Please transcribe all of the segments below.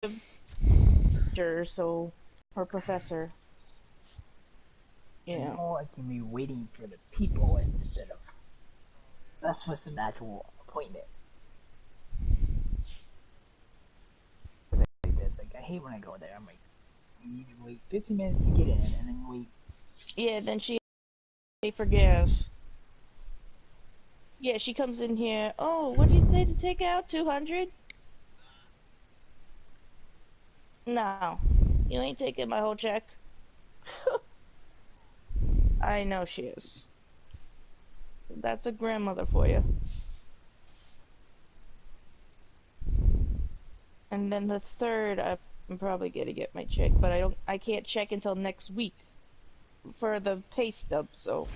teacher, so her professor. And Yeah. more like to me waiting for the people instead of that's what's an actual appointment. It's like I hate when I go there. I'm like, you need to wait 15 minutes to get in, and then you wait. Yeah, then she pay for gas. Yeah, she comes in here. Oh, what did you say to take out? 200? No, you ain't taking my whole check. I know she is. That's a grandmother for you. And then the third, I'm probably gonna get my check, but I can't check until next week for the pay stub. So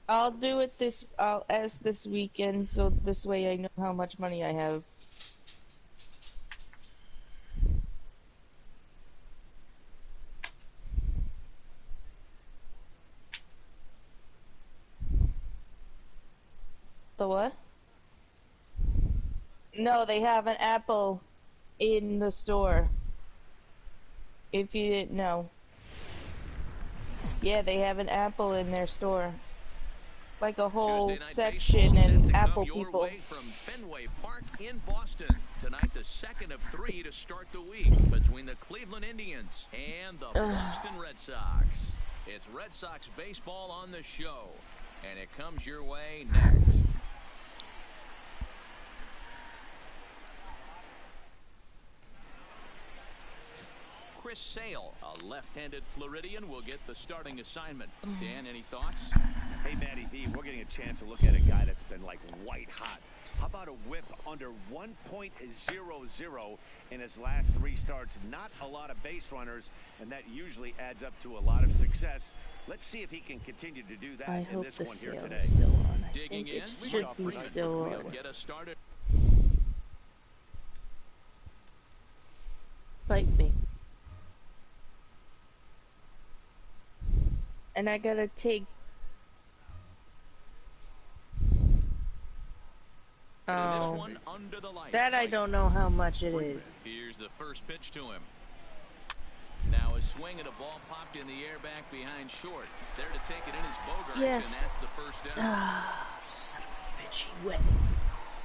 I'll do it I'll ask this weekend, so this way I know how much money I have. The what? No, they have an apple in the store. If you didn't know. Yeah, they have an Apple in their store. Like a whole section and Apple people. From Fenway Park in Boston. Tonight, the second of 3 to start the week between the Cleveland Indians and the Boston Red Sox. It's Red Sox baseball on the show, and it comes your way next. Chris Sale, a left-handed Floridian, will get the starting assignment. Dan, any thoughts? Hey, Matty V, we're getting a chance to look at a guy that's been like white hot. How about a whip under 1.00 in his last 3 starts? Not a lot of base runners, and that usually adds up to a lot of success. Let's see if he can continue to do that in this one here today. Still on. I Digging think in, it should be still on. Get us started. Fight me. And I gotta take. Oh, that I don't know how much it is. Here's the first pitch to him. Now a swing and a ball popped in the air back behind short. There to take it in his Bogarts, yes. And that's the first down. Son of a bitch, he went.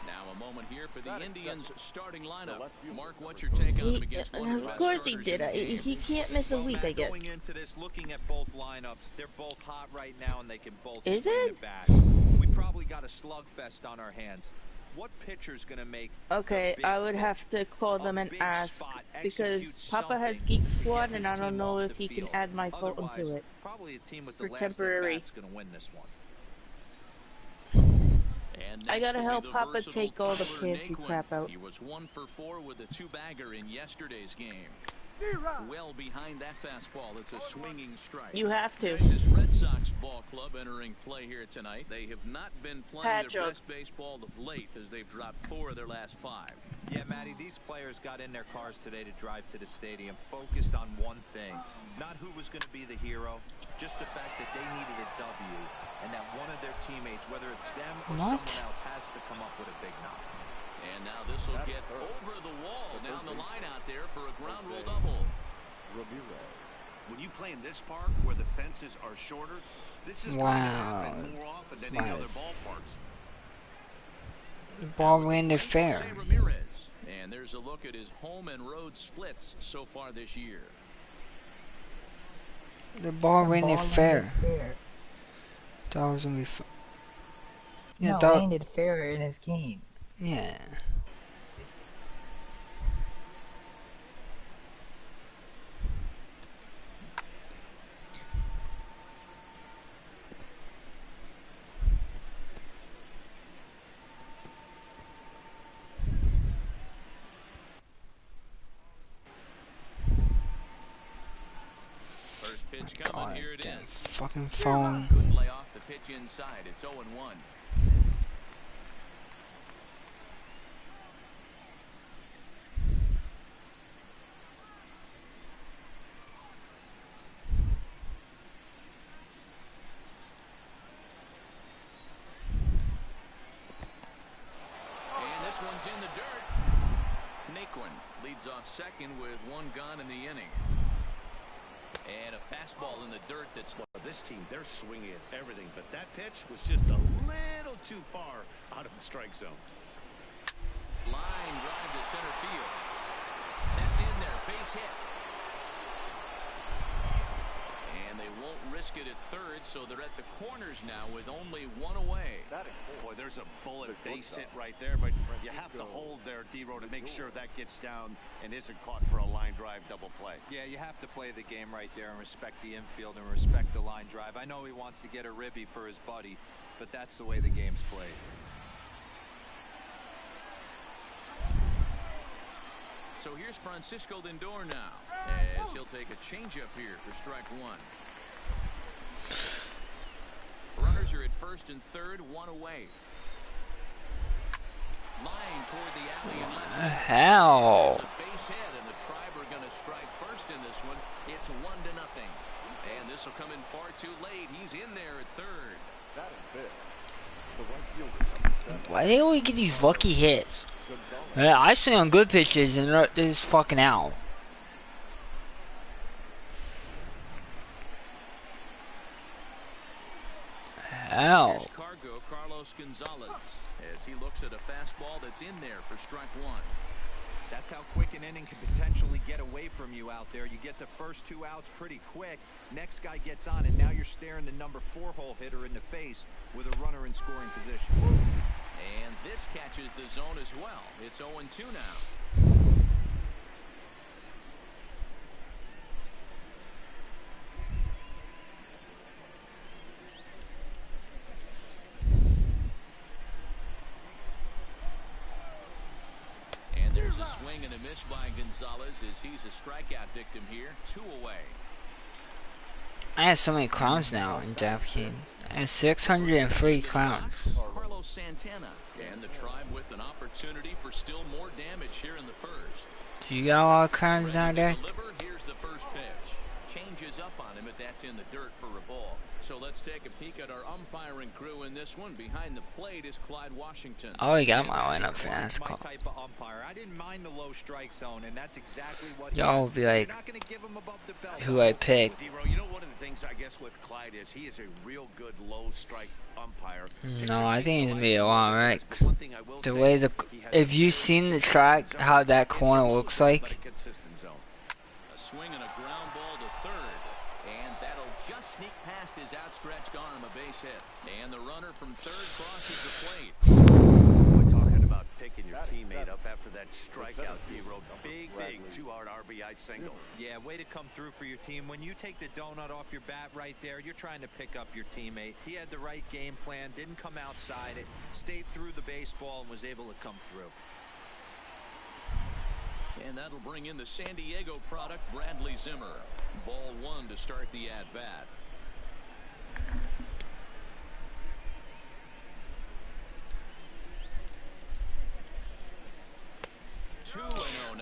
Now a moment here for the Indians starting lineup. Mark, what's your take on him against one of the best course he starters did. in the game? He can't miss a week, Matt, I guess. Going into this, looking at both lineups, they're both hot right now, and they can both swing the bats. We probably got a slugfest on our hands. What pitcher's going to make? Okay, I would have to call them and ask, because Papa has Geek Squad, and I don't know if he can add my phone to it. Probably a team with for the temporary. last going to win this one. I gotta help Papa take all the pantry crap out. He was 1 for 4 with a 2-bagger in yesterday's game. Well behind that fastball, it's a swinging strike. You have to. This Red Sox ball club entering play here tonight. They have not been playing their best baseball of late, as they've dropped 4 of their last 5. Yeah, Matty, these players got in their cars today to drive to the stadium, focused on one thing. Not who was going to be the hero, just the fact that they needed a W, and that one of their teammates, whether it's them or someone else, has to come up with a big knock. And now this will get over the wall down the line out there for a ground rule double. When you play in this park where the fences are shorter, this is going to happen more often than in other ballparks. The ball ran the fair. And there's a look at his home and road splits so far this year. The ball ran the fair. That was gonna be fun. Yeah, no, ran it fair in his game. Yeah. First pitch coming, here it is. Fucking phone. Couldn't lay off the pitch inside. It's 0-1. He's in the dirt. Naquin leads off second with one gone in the inning. And a fastball in the dirt that's... Well, this team, they're swinging at everything, but that pitch was just a little too far out of the strike zone. Line drive to center field. That's in there. Base hit. And they won't risk it at third, so they're at the corners now with only one away. Boy, there's a bullet base hit right there, but you have to hold there, D-Row, to make sure that gets down and isn't caught for a line drive double play. Yeah, you have to play the game right there and respect the infield and respect the line drive. I know he wants to get a ribby for his buddy, but that's the way the game's played. So here's Francisco Lindor now, as he'll take a changeup here for strike one. Runners are at first and third, one away. Line toward the alley and left center. Hell. It's a base hit, and the Tribe are going to strike first in this one. It's 1-0. And this will come in far too late. He's in there at third. Why do they always get these lucky hits? Yeah, I swing on good pitches and they're just fucking out. Hell. Here's Carlos Gonzalez, as he looks at a fastball that's in there for strike one. That's how quick an inning can potentially get away from you out there. You get the first 2 outs pretty quick. Next guy gets on, and now you're staring the number 4-hole hitter in the face with a runner in scoring position. And this catches the zone as well. It's 0-2 now. And there's a swing and a miss by Gonzalez as he's a strikeout victim here. 2 away. I have so many crowns now in DraftKings. I have 603 crowns. Carlos Santana and the Tribe with an opportunity for still more damage here in the first. Do you got a lot of crowns down there? Here's the first pitch. Changes up on him, but that's in the dirt for a ball. So let's take a peek at our umpiring crew in this one. Behind the plate is Clyde Washington. I already got my lineup for That's NASCAR. my type of umpire. I didn't mind the low strike zone, and that's exactly what Y'all will be like, You're not gonna give him above the belt. who I picked. D-Row, you know, one of the things I guess with Clyde is he is a real good low strike umpire. No, I think he's gonna be a lot, right? 'Cause the way if you've seen the track, how that corner looks like. A swing and a ground ball to third, and that'll just sneak past his outstretched arm, a base hit. And the runner from third crosses the plate. Boy, talking about picking your teammate up after that strikeout, D-Row. Big 2-hard RBI single. Yeah, way to come through for your team. When you take the donut off your bat right there, you're trying to pick up your teammate. He had the right game plan, didn't come outside it, stayed through the baseball, and was able to come through. And that'll bring in the San Diego product, Bradley Zimmer. Ball one to start the at-bat.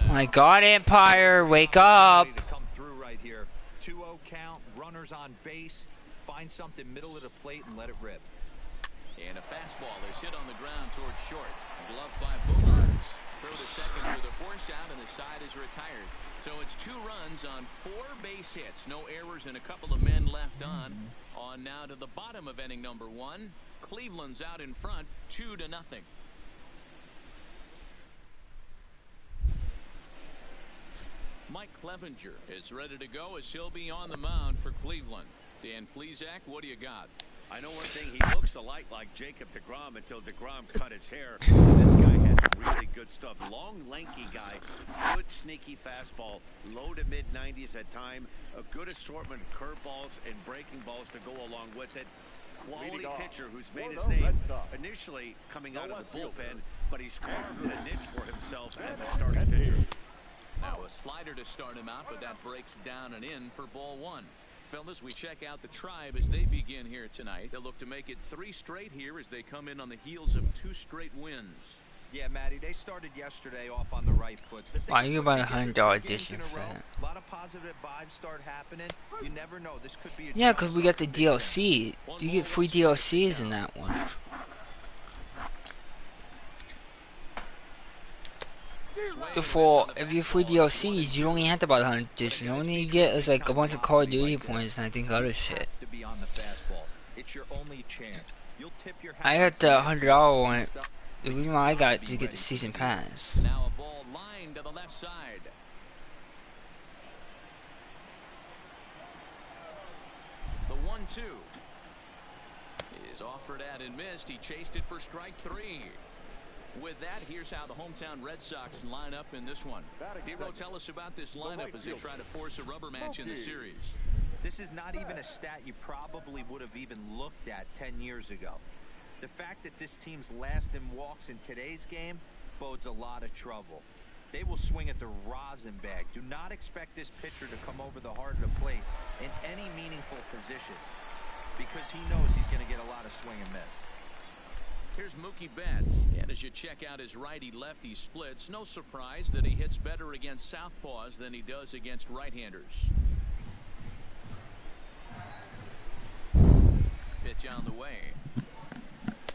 My God, Empire, wake up! To come through right here. 2-0 count, runners on base. Find something middle of the plate and let it rip. And a fastball is hit on the ground towards short. Glove by Bogarts. Throw to second with a force out, and the side is retired. So it's 2 runs on 4 base hits. No errors and a couple of men left on. On now to the bottom of inning number 1. Cleveland's out in front, 2-0. Mike Clevenger is ready to go as he'll be on the mound for Cleveland. Dan Plesac, what do you got? I know one thing, he looks like Jacob deGrom until deGrom cut his hair. This guy has really good stuff. Long, lanky guy, good sneaky fastball, low to mid-90s at time, a good assortment of curveballs and breaking balls to go along with it. Quality pitcher who's made his name initially coming out of the bullpen, but he's carved a niche for himself as a starting pitcher. Now a slider to start him out, but that breaks down and in for ball 1. Fellas, we check out the Tribe as they begin here tonight. They'll look to make it 3 straight here as they come in on the heels of 2 straight wins. Yeah, Matty, they started yesterday off on the right foot. Why you buy the $100 edition for that? A lot of positive vibes start happening. You never know. This could be a Yeah, because we got the DLC. You get free DLCs in that one. before, if you free DLCs, you don't even have to buy the 100 edition. The only thing you get is like a bunch of Call of Duty points and I think other shit. It's your only chance. You'll tip your hat I got the $100 one. The reason why I got it to get the season pass. Now a ball lined to the left side. The 1-2 is offered at and missed. He chased it for strike 3. With that, here's how the hometown Red Sox line up in this one. Dero, tell us about this lineup as they try to force a rubber match in the series. This is not even a stat you probably would have even looked at 10 years ago. The fact that this team's last in walks in today's game bodes a lot of trouble. They will swing at the rosin bag. Do not expect this pitcher to come over the heart of the plate in any meaningful position because he knows he's going to get a lot of swing and miss. Here's Mookie Betts, and as you check out his righty-lefty splits, no surprise that he hits better against southpaws than he does against right-handers. Pitch on the way.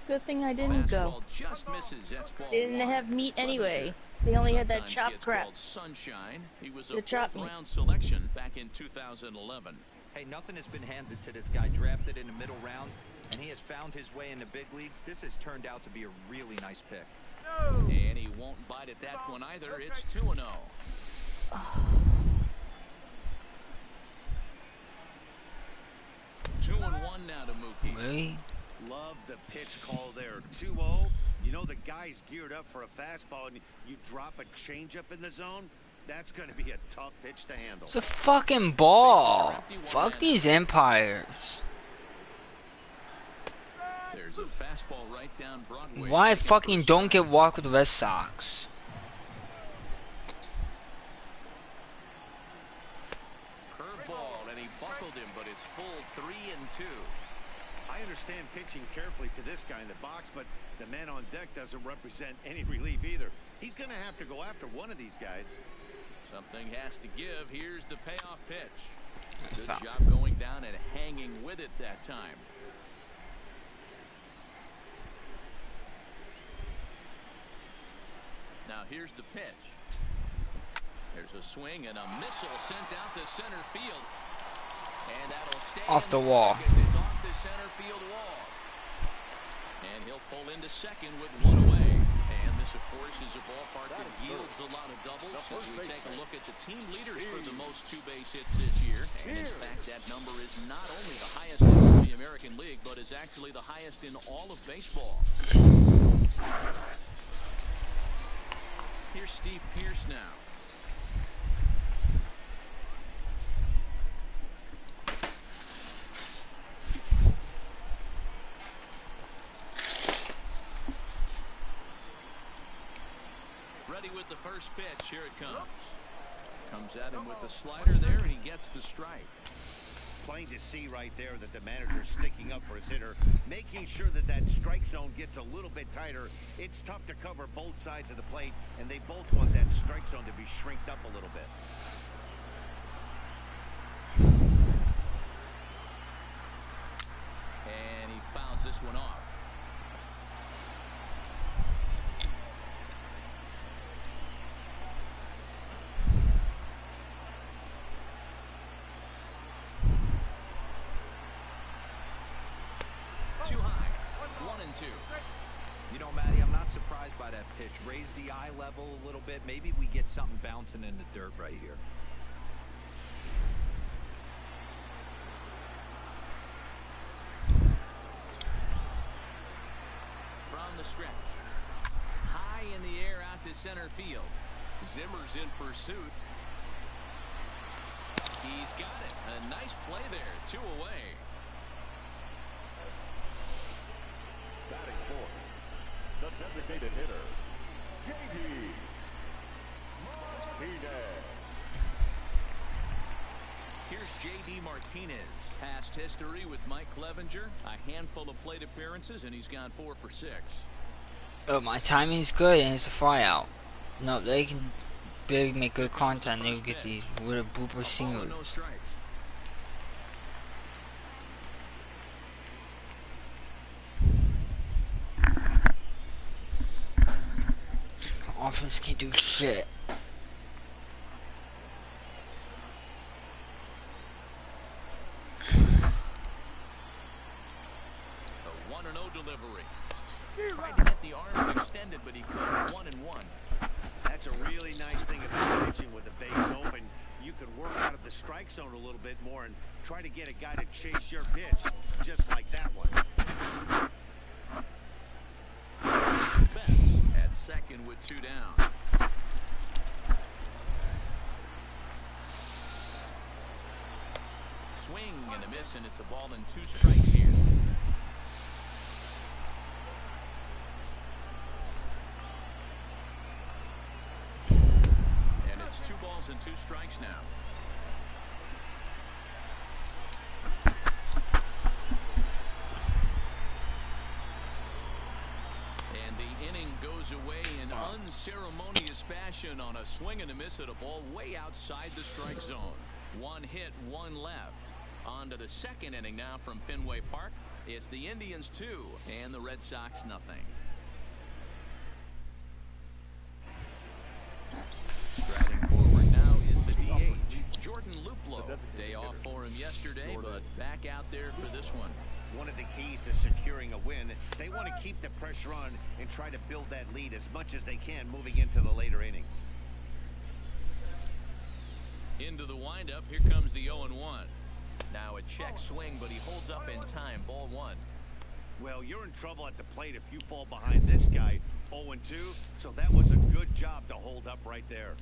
Good thing I didn't go. Just misses. That's ball They didn't one. have meat anyway. They only had that Sometimes chopped gets crap. called Sunshine. He was a The chopped meat. fourth-round selection back in 2011. Hey, nothing has been handed to this guy. Drafted in the middle rounds, and he has found his way in the big leagues. This has turned out to be a really nice pick. And he won't bite at that one either. It's 2-0. 2-1 now to Mookie. Really? Love the pitch call there. 2-0. You know the guy's geared up for a fastball, and you drop a changeup in the zone. That's going to be a tough pitch to handle. It's a fucking ball. Fuck these Empires. There's a fastball right down Broadway. Why fucking don't get walked with the Red Sox? Curveball, and he buckled him, but it's full 3-2. I understand pitching carefully to this guy in the box, but the man on deck doesn't represent any relief either. He's going to have to go after one of these guys. Something has to give. Here's the payoff pitch. Good Foul. job going down and hanging with it that time. Now here's the pitch. There's a swing and a missile sent out to center field. And that'll stay Off in the wall. pocket. It's off the center field wall. And he'll pull into second with one away. And this, of course, is a ballpark that yields a lot of doubles. As we take a look at the team leaders for the most two-base hits this year. And in fact, that number is not only the highest in the American League, but is actually the highest in all of baseball. Here's Steve Pearce now. Ready with the first pitch. Here it comes. Comes at him with the slider there, and he gets the strike. Plain to see right there that the manager's sticking up for his hitter, making sure that that strike zone gets a little bit tighter. It's tough to cover both sides of the plate, and they both want that strike zone to be shrinked up a little bit. And he fouls this one off. Too high. 1-2. You know, Matty, I'm not surprised by that pitch. Raise the eye level a little bit. Maybe we get something bouncing in the dirt right here. From the stretch. High in the air out to center field. Zimmer's in pursuit. He's got it. A nice play there. 2 away. Batting fourth, the designated hitter, J.D. Martinez. Here's J.D. Martinez. Past history with Mike Clevenger. A handful of plate appearances, and he's gone 4 for 6. Oh, my timing's good and it's a flyout. No, they can barely make good content. They will get these little blooper scenery. No strikes. offense can't do shit. The 1-0 delivery. Tried to get the arms extended, but he couldn't. 1-1. That's a really nice thing about pitching with the base open. You can work out of the strike zone a little bit more and try to get a guy to chase your pitch, just like that one. Betts at second with 2 down. Swing and a miss, and it's a ball and 2 strikes here. And it's 2 balls and 2 strikes now. And the inning goes away in unceremonious fashion on a swing and a miss at a ball way outside the strike zone. 1 hit, 1 left. On to the second inning now from Fenway Park. It's the Indians 2 and the Red Sox nothing. Striding forward now is the DH, Jordan Luplow. Day off for him yesterday, but back out there for this one. One of the keys to securing a win, they want to keep the pressure on and try to build that lead as much as they can moving into the later innings. Into the windup, here comes the 0-1. Now a check swing, but he holds up in time. Ball 1. Well, you're in trouble at the plate if you fall behind this guy. 0-2, so that was a good job to hold up right there.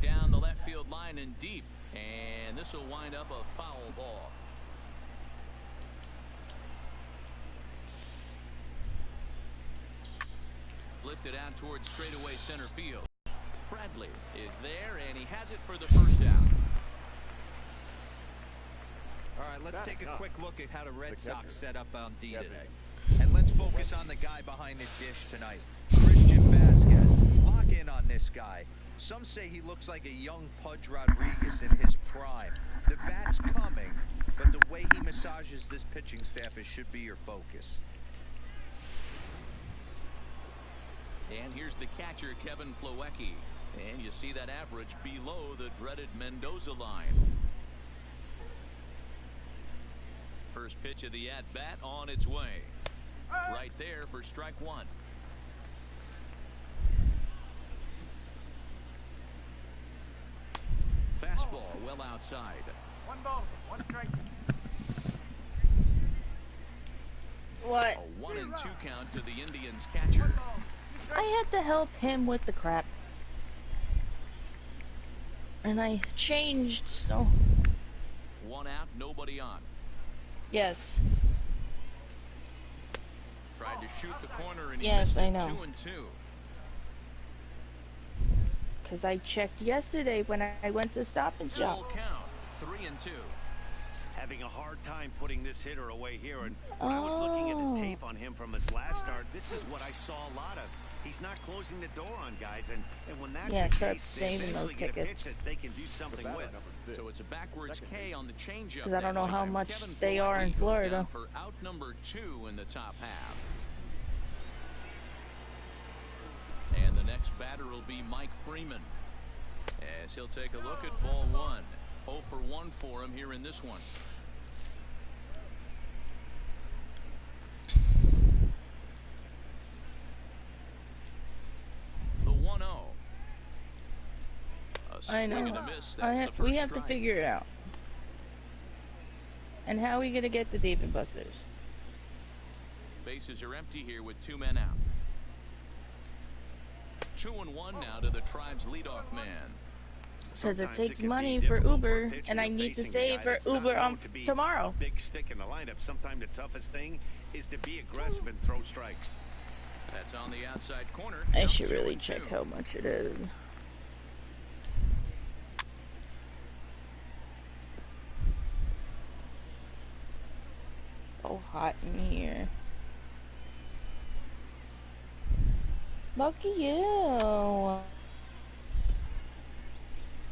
Down the left field line and deep, and this will wind up a foul ball. Lifted out towards straightaway center field. Bradley is there, and he has it for the first out. All right, let's take a quick look at how the Red Sox set up on D today. And let's focus on the guy behind the dish tonight, Christian Vasquez. Lock in on this guy. Some say he looks like a young Pudge Rodriguez in his prime. The bat's coming, but the way he massages this pitching staff should be your focus. And here's the catcher, Kevin Plawecki. And you see that average below the dreaded Mendoza line. First pitch of the at-bat on its way. Right there for strike 1. Fastball well outside. 1 ball, 1 strike. What? A 1-2 count to the Indians catcher. I had to help him with the crap. And I changed, so... 1 out, nobody on. Yes. Tried to shoot the corner and he Yes, missed I it. know. 2-2. Because I checked yesterday when I went to Stop and Full Shop. count, 3-2. Having a hard time putting this hitter away here, and when I was looking at the tape on him from his last start, this is what I saw a lot of. He's not closing the door on guys, and when that's Yeah, the start case, saving they those eventually get a pitch tickets. that they can do something with. So it's a backwards K on the changeup. 'Cause I don't know that how time. much Kevin they are in Plawecki goes Florida. down for out number 2 in the top half. And the next batter will be Mike Freeman, as he'll take a look at ball 1. 0 for 1 for him here in this one. The 1-0. A I swing and know. a miss. That's the first We have to strike. figure it out. And how are we gonna get the David Busters? Bases are empty here with 2 men out. 2-1 now to the Tribe's leadoff man. Because it Sometimes takes can be money for difficult Uber, a pitcher and I need to facing a save guy for that's not Uber known to be tomorrow. a big stick in the lineup. Sometimes the toughest thing is to be aggressive and throw strikes. That's on the outside corner. I Count should really 2-2. check how much it is. So hot in here. Lucky you.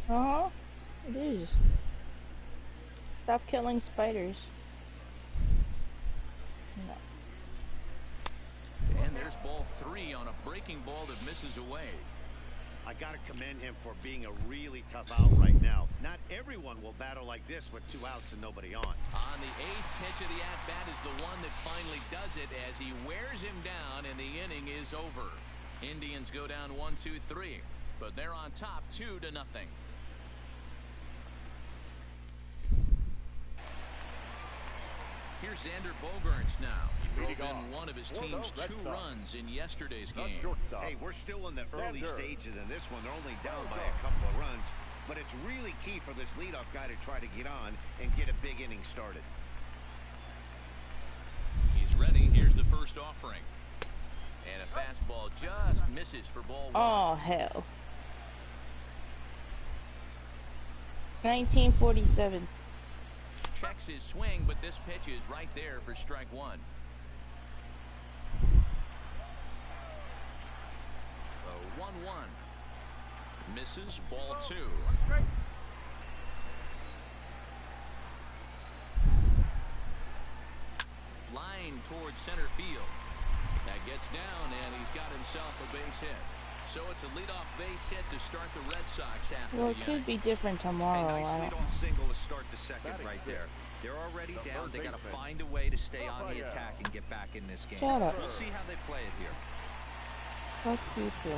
Uh-huh. It is. Stop killing spiders. No. And there's ball 3 on a breaking ball that misses away. I got to commend him for being a really tough out right now. Not everyone will battle like this with 2 outs and nobody on. On the 8th pitch of the at-bat is the one that finally does it as he wears him down and the inning is over. Indians go down 1-2-3, but they're on top 2-0. Here's Xander Bogaerts now. He drove in one of his team's 2 runs in yesterday's game. Hey, we're still in the early stages in this one. They're only down by a couple of runs, but it's really key for this leadoff guy to try to get on and get a big inning started. He's ready. Here's the first offering. And a fastball just misses for ball 1. Oh, hell. 1947. Checks his swing, but this pitch is right there for strike 1. The 1-1. Misses, ball 2. Line towards center field. That gets down, and he's got himself a base hit. So it's a leadoff base hit to start the Red Sox after Well, the it could inning. be different tomorrow. A nice I don't... leadoff single to start the second right there. They're already down. They got to find a way to stay on the attack and get back in this game. Shut up. We'll see how they play it here. Fuck you too.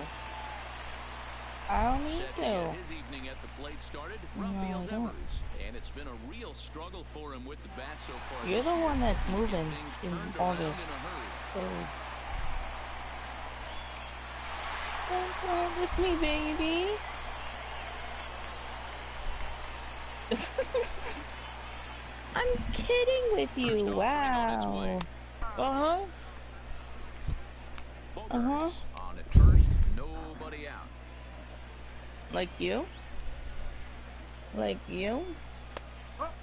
I don't need Set to get to. his evening at the plate started, No, Rafael I don't. Devers. And it's been a real struggle for him with the bat so far. You're this the year. one that's He can moving get things in turned all around this. in a hurry. So... Don't talk with me, baby. I'm kidding with you. First offering on its way. Wow. Bogaerts on at first, nobody out. Like you? Like you?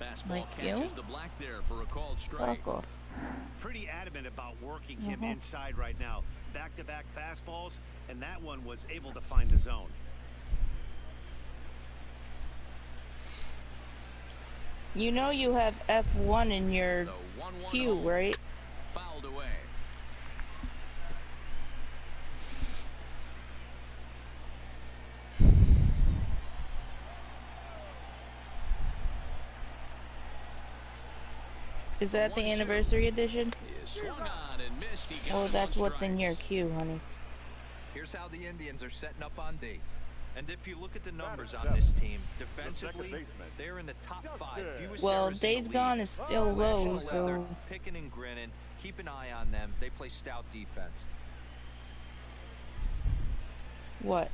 Fastball Like you? catches the black there for a called strike. Fuck off. Pretty adamant about working him inside right now. Back-to-back fastballs, and that one was able to find the zone. You know you have F1 in your The 1-1 queue, home. right? Fouled away. Is that the 1-2. anniversary edition? Is swung on and missed. He got Well, it that's on what's in your strikes. queue, honey. Here's how the Indians are setting up on D. And if you look at the numbers on this team, defensively, they're in the top 5. Fewest Well, errors in Days the Gone league. is still low, Weather, so... picking and grinning. Keep an eye on them. They play stout defense. What?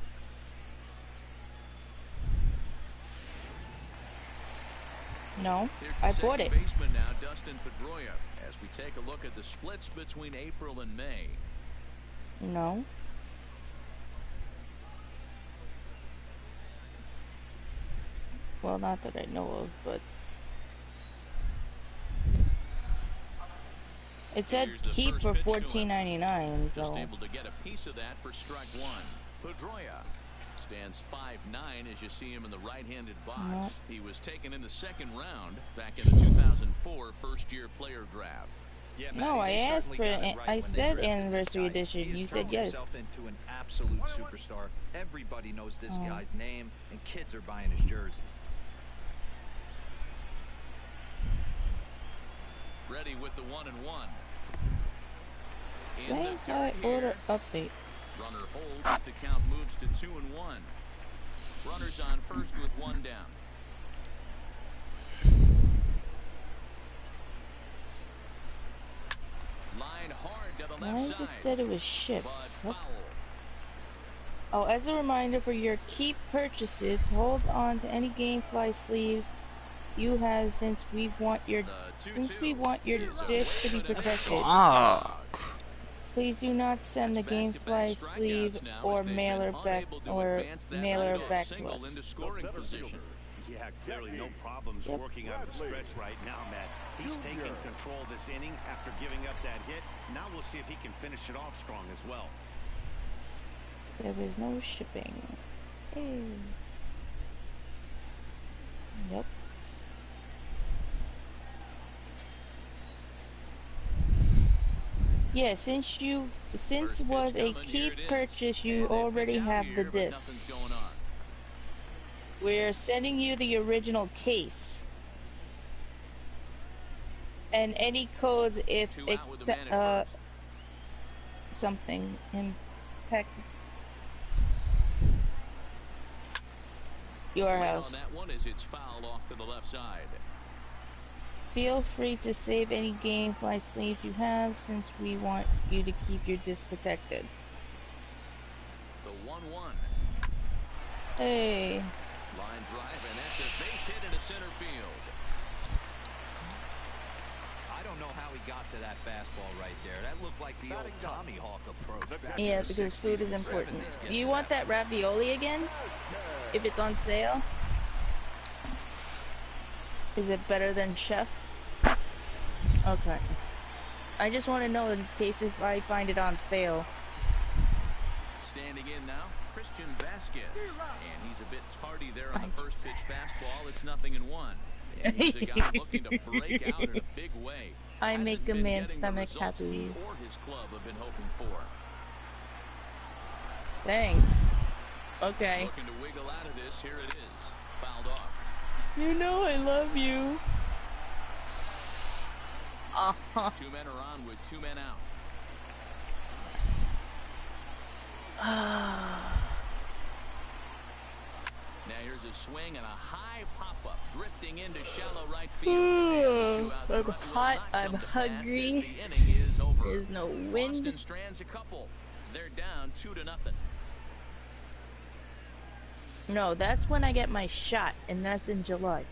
No, Here's the I second bought it. baseman now, Dustin Pedroia, as we take a look at the splits between April and May. No. Well, not that I know of, but... It said Here's the keep first for pitch to him. $14.99, Just so... able to get a piece of that for strike 1. Pedroia stands 5'9" as you see him in the right-handed box. Nope. He was taken in the second round back in the 2004 first-year player draft. Yeah, No, Matty, I they asked certainly for got it an- right I when they said drafted this anniversary guy. edition. He has You said turned yes. himself into an absolute superstar. Everybody knows this Oh. guy's name, and kids are buying his jerseys. Ready with the 1-1. In the Thank dirt I here. order update. Runner holds as the count moves to 2-1. Runners on first with 1 down. Line hard to the Why left just side. said it was shipped? But What? foul. Oh, as a reminder for your keep purchases, hold on to any GameFly sleeves you have since we want your The 2-2 is a disc to be wave and a protected. Fuck. Please do not send the That's back-to-back GameFly sleeve strikeouts now or as they've mailer been back unable to or advance that mailer leadoff back to single us. into scoring position. Yeah, clearly no problems Yep. working out of the stretch right now, Matt. He's taking control of this inning after giving up that hit. Now we'll see if he can finish it off strong as well. There is no shipping. Hey. Yep. Yeah, since First was pitch a coming, key here it is. purchase, you And they already pitch out have the here, but disc. nothing's going on. We're sending you the original case. And any codes if Two out with the man at first. something impact your Late house. on that one as it's fouled off to the left side. Feel free to save any gamefly saves you have, since we want you to keep your disc protected. The 1-1. Hey. Line drive, and that's a base hit into center field. I don't know how he got to that fastball right there. That looked like the old Tommy Hawk approach. back in Yeah, the because 60s food is and important. 70s. Do you want that ravioli again? If it's on sale? Is it better than Chef? Okay. I just want to know in case if I find it on sale. Standing in now, Christian Vasquez. And he's a bit tardy there on the first pitch fastball. It's 0-1. And he's a guy looking to break out in a big way. I Hasn't make a been man's getting the stomach results happy. he or his club have been hoping for. Thanks. Okay. Looking to wiggle out of this. Here it is. Fouled off. You know I love you. Two men are on with two men out. Now here's a swing and a high pop-up, drifting into shallow right field. I'm hot, I'm hungry. There's no wind. Boston strands a couple. They're down 2-0. No, that's when I get my shot, and that's in July.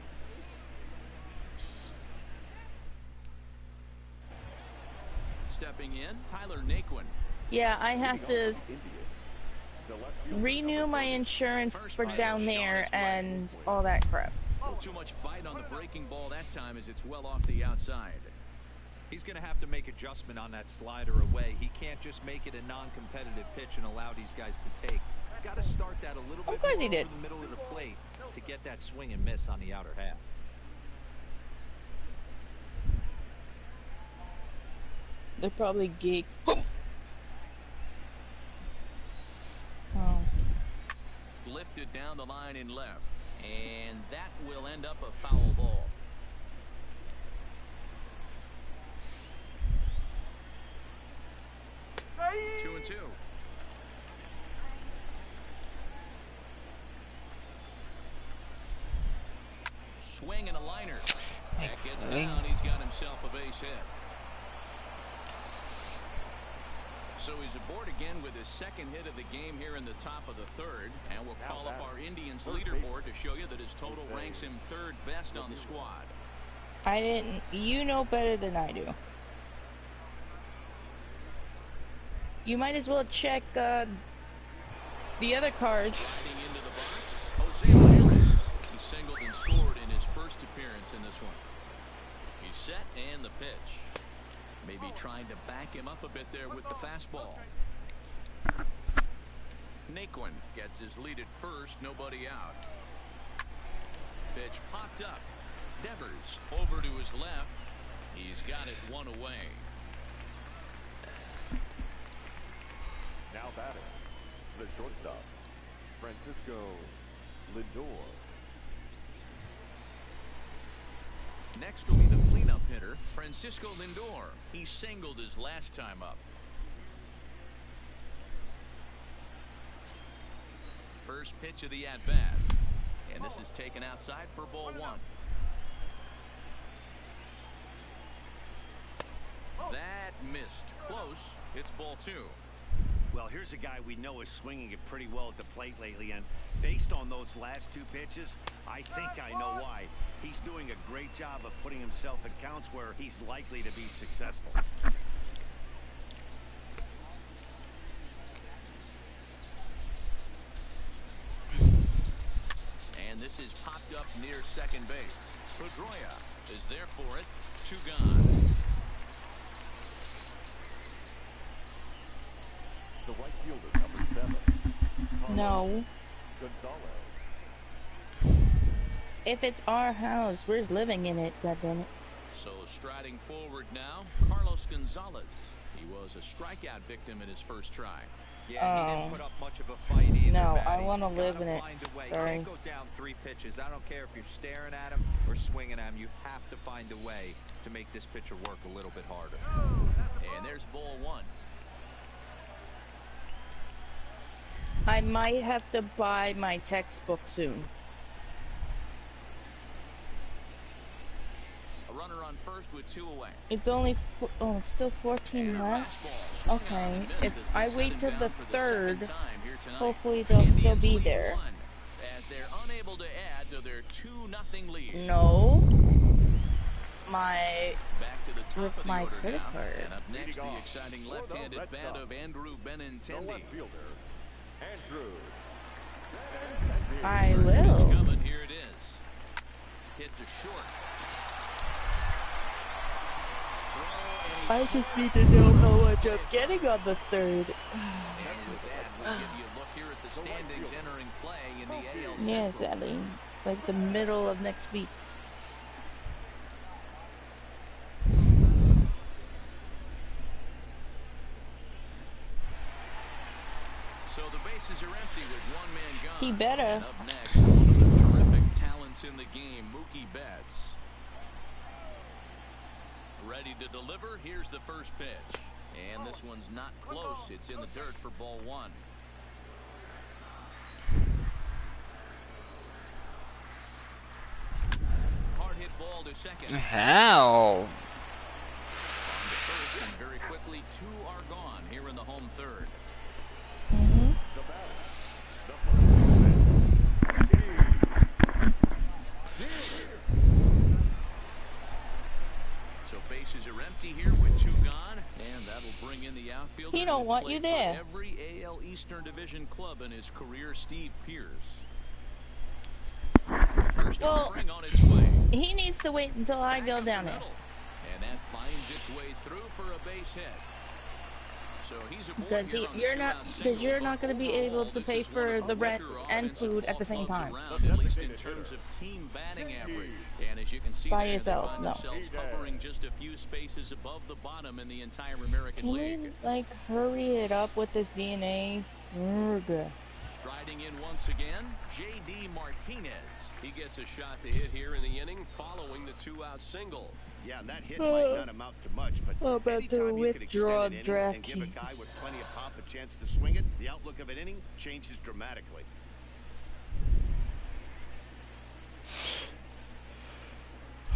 Stepping in, Tyler Naquin. Yeah, I have to renew my insurance for down there and all that crap. Too much bite on the breaking ball that time as it's well off the outside. He's going to have to make adjustment on that slider away. He can't just make it a non-competitive pitch and allow these guys to take. He's got to start that a little bit Of course more he did. over the middle of the plate to get that swing and miss on the outer half. They're probably geek. Oh. Lifted down the line in left. And that will end up a foul ball. Hey. 2-2. Swing and a liner. That gets down. He's got himself a base hit. So he's aboard again with his second hit of the game here in the top of the third. And we'll call up our Indians leaderboard to show you that his total ranks him third best on the squad. I didn't. You know better than I do. You might as well check the other cards. Sliding into the box, Jose Ramirez. He singled and scored in his first appearance in this one. He's set and the pitch. Maybe trying to back him up a bit there with the fastball. Naquin gets his lead at first, nobody out. Pitch popped up. Devers over to his left. He's got it one away. Now batting, the shortstop, Francisco Lindor. Next will be the cleanup hitter, Francisco Lindor. He singled his last time up. First pitch of the at-bat. And this is taken outside for ball one. That missed. Close. It's ball two. Well, here's a guy we know is swinging it pretty well at the plate lately, and based on those last two pitches, I think I know why. He's doing a great job of putting himself in counts where he's likely to be successful. And this is popped up near second base. Pedroia is there for it. Two gone. The right fielder, number 7. No. Gonzalez. If it's our house, we're living in it, goddammit. So striding forward now, Carlos Gonzalez. He was a strikeout victim in his first try. Yeah, he didn't put up much of a fight either, No, I Matty. want to live Gotta in it. find a way. Sorry. Can't go down 3 pitches. I don't care if you're staring at him or swinging at him. You have to find a way to make this pitcher work a little bit harder. And there's ball one. I might have to buy my textbook soon. A runner on first with 2 away. It's only, it's still 14 left. Okay, if I wait till the third, hopefully they'll still be there. As they're unable to add to their 2-0 lead. No. Back to the top With of the my order credit now. card. And up next, the exciting left-handed bat of Andrew The Benintendi. left fielder, Andrew. I It's will. coming. Here it is. Hit to short. I just need to know how much I'm getting on the third. And with that, we'll give you a look here at the standings entering play in the AL Central. Yeah, sadly. Like the middle of next week. So the bases are empty with 1 man gone. He better. And up next, one of the terrific talents in the game, Mookie Betts. Ready to deliver. Here's the first pitch. And this one's not close. It's in the dirt for ball one. Hard hit ball to second. How? On to first, and very quickly, 2 are gone here in the home third. Mm-hmm. The batter, the first baseman, So bases are empty here with 2 gone, and that'll bring in the outfielder. He don't who's want you played for there. Every AL Eastern Division club in his career, Steve Pierce. First Well, offering on its way. he needs to wait until I Back go up down the there. middle. And that finds its way through for a base hit. So he's aboard Because here on the you're not, two-out because single, you're but not going to be overall, able to this pay is one for of the rent weaker and offensive food at ball the same clubs time. around, at least in terms of team batting average. And as you can see By there, yourself, they find no. themselves hovering just a few spaces above the bottom in the entire American Can League. we, like, hurry it up with this DNA? Urgh. Striding in once again, J.D. Martinez. He gets a shot to hit here in the inning following the 2-out single. Yeah, and that hit might not amount to much, but Well, about anytime to you could withdraw extend an inning and give a guy DraftKings. with plenty of pop a chance to swing it, the outlook of an inning changes dramatically.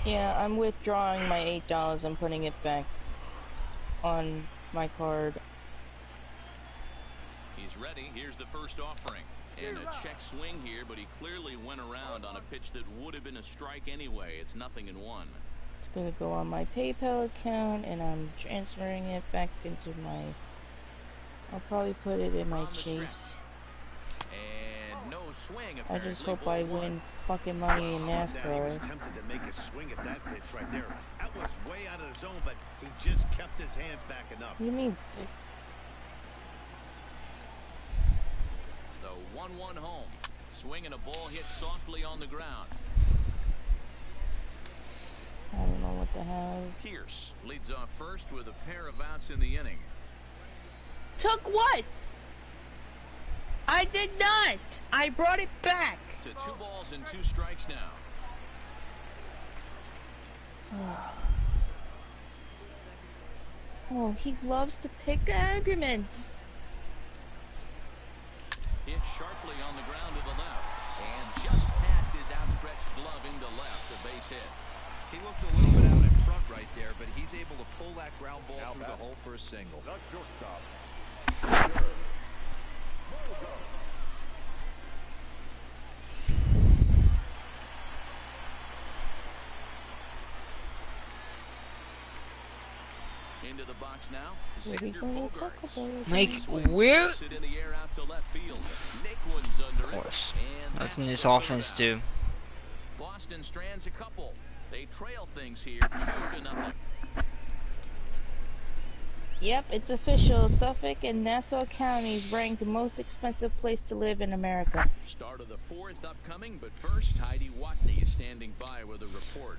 Yeah, I'm withdrawing my $8 and putting it back on my card. He's ready. Here's the first offering. And a check swing here, but he clearly went around on a pitch that would have been a strike anyway. It's 0-1. It's gonna go on my PayPal account, and I'm transferring it back into my. I'll probably put it in my On the stretch. Chase. And no swing. I just apparently, hope ball I one. win fucking money in Now, he was NASCAR. tempted to make a swing at that pitch right there. That was way out of the zone, but he just kept his hands back enough. You mean? The 1-1 home. Swinging a ball hit softly on the ground. I don't know what the hell. Pierce leads off first with a pair of outs in the inning. Took what? I did not. I brought it back. To 2 balls and 2 strikes now. Oh, he loves to pick arguments. Hit sharply on the ground to the left. And just past his outstretched glove into left, a base hit. He looked a little bit out in front right there, but he's able to pull that ground ball Now through the batting. hole for a single. the shortstop, Peter Mogo. Into the box now. What are we Xander going to talk Bogaerts. about? Like, Swings, where? puts it in the air out to left field. Nick Woods under Of course. it. And Nothing that's this the third offense out. do. Boston strands a couple. They trail things here 2-0. Yep, it's official. Suffolk and Nassau counties ranked the most expensive place to live in America. Start of the 4th upcoming, but first, Heidi Watney is standing by with a report.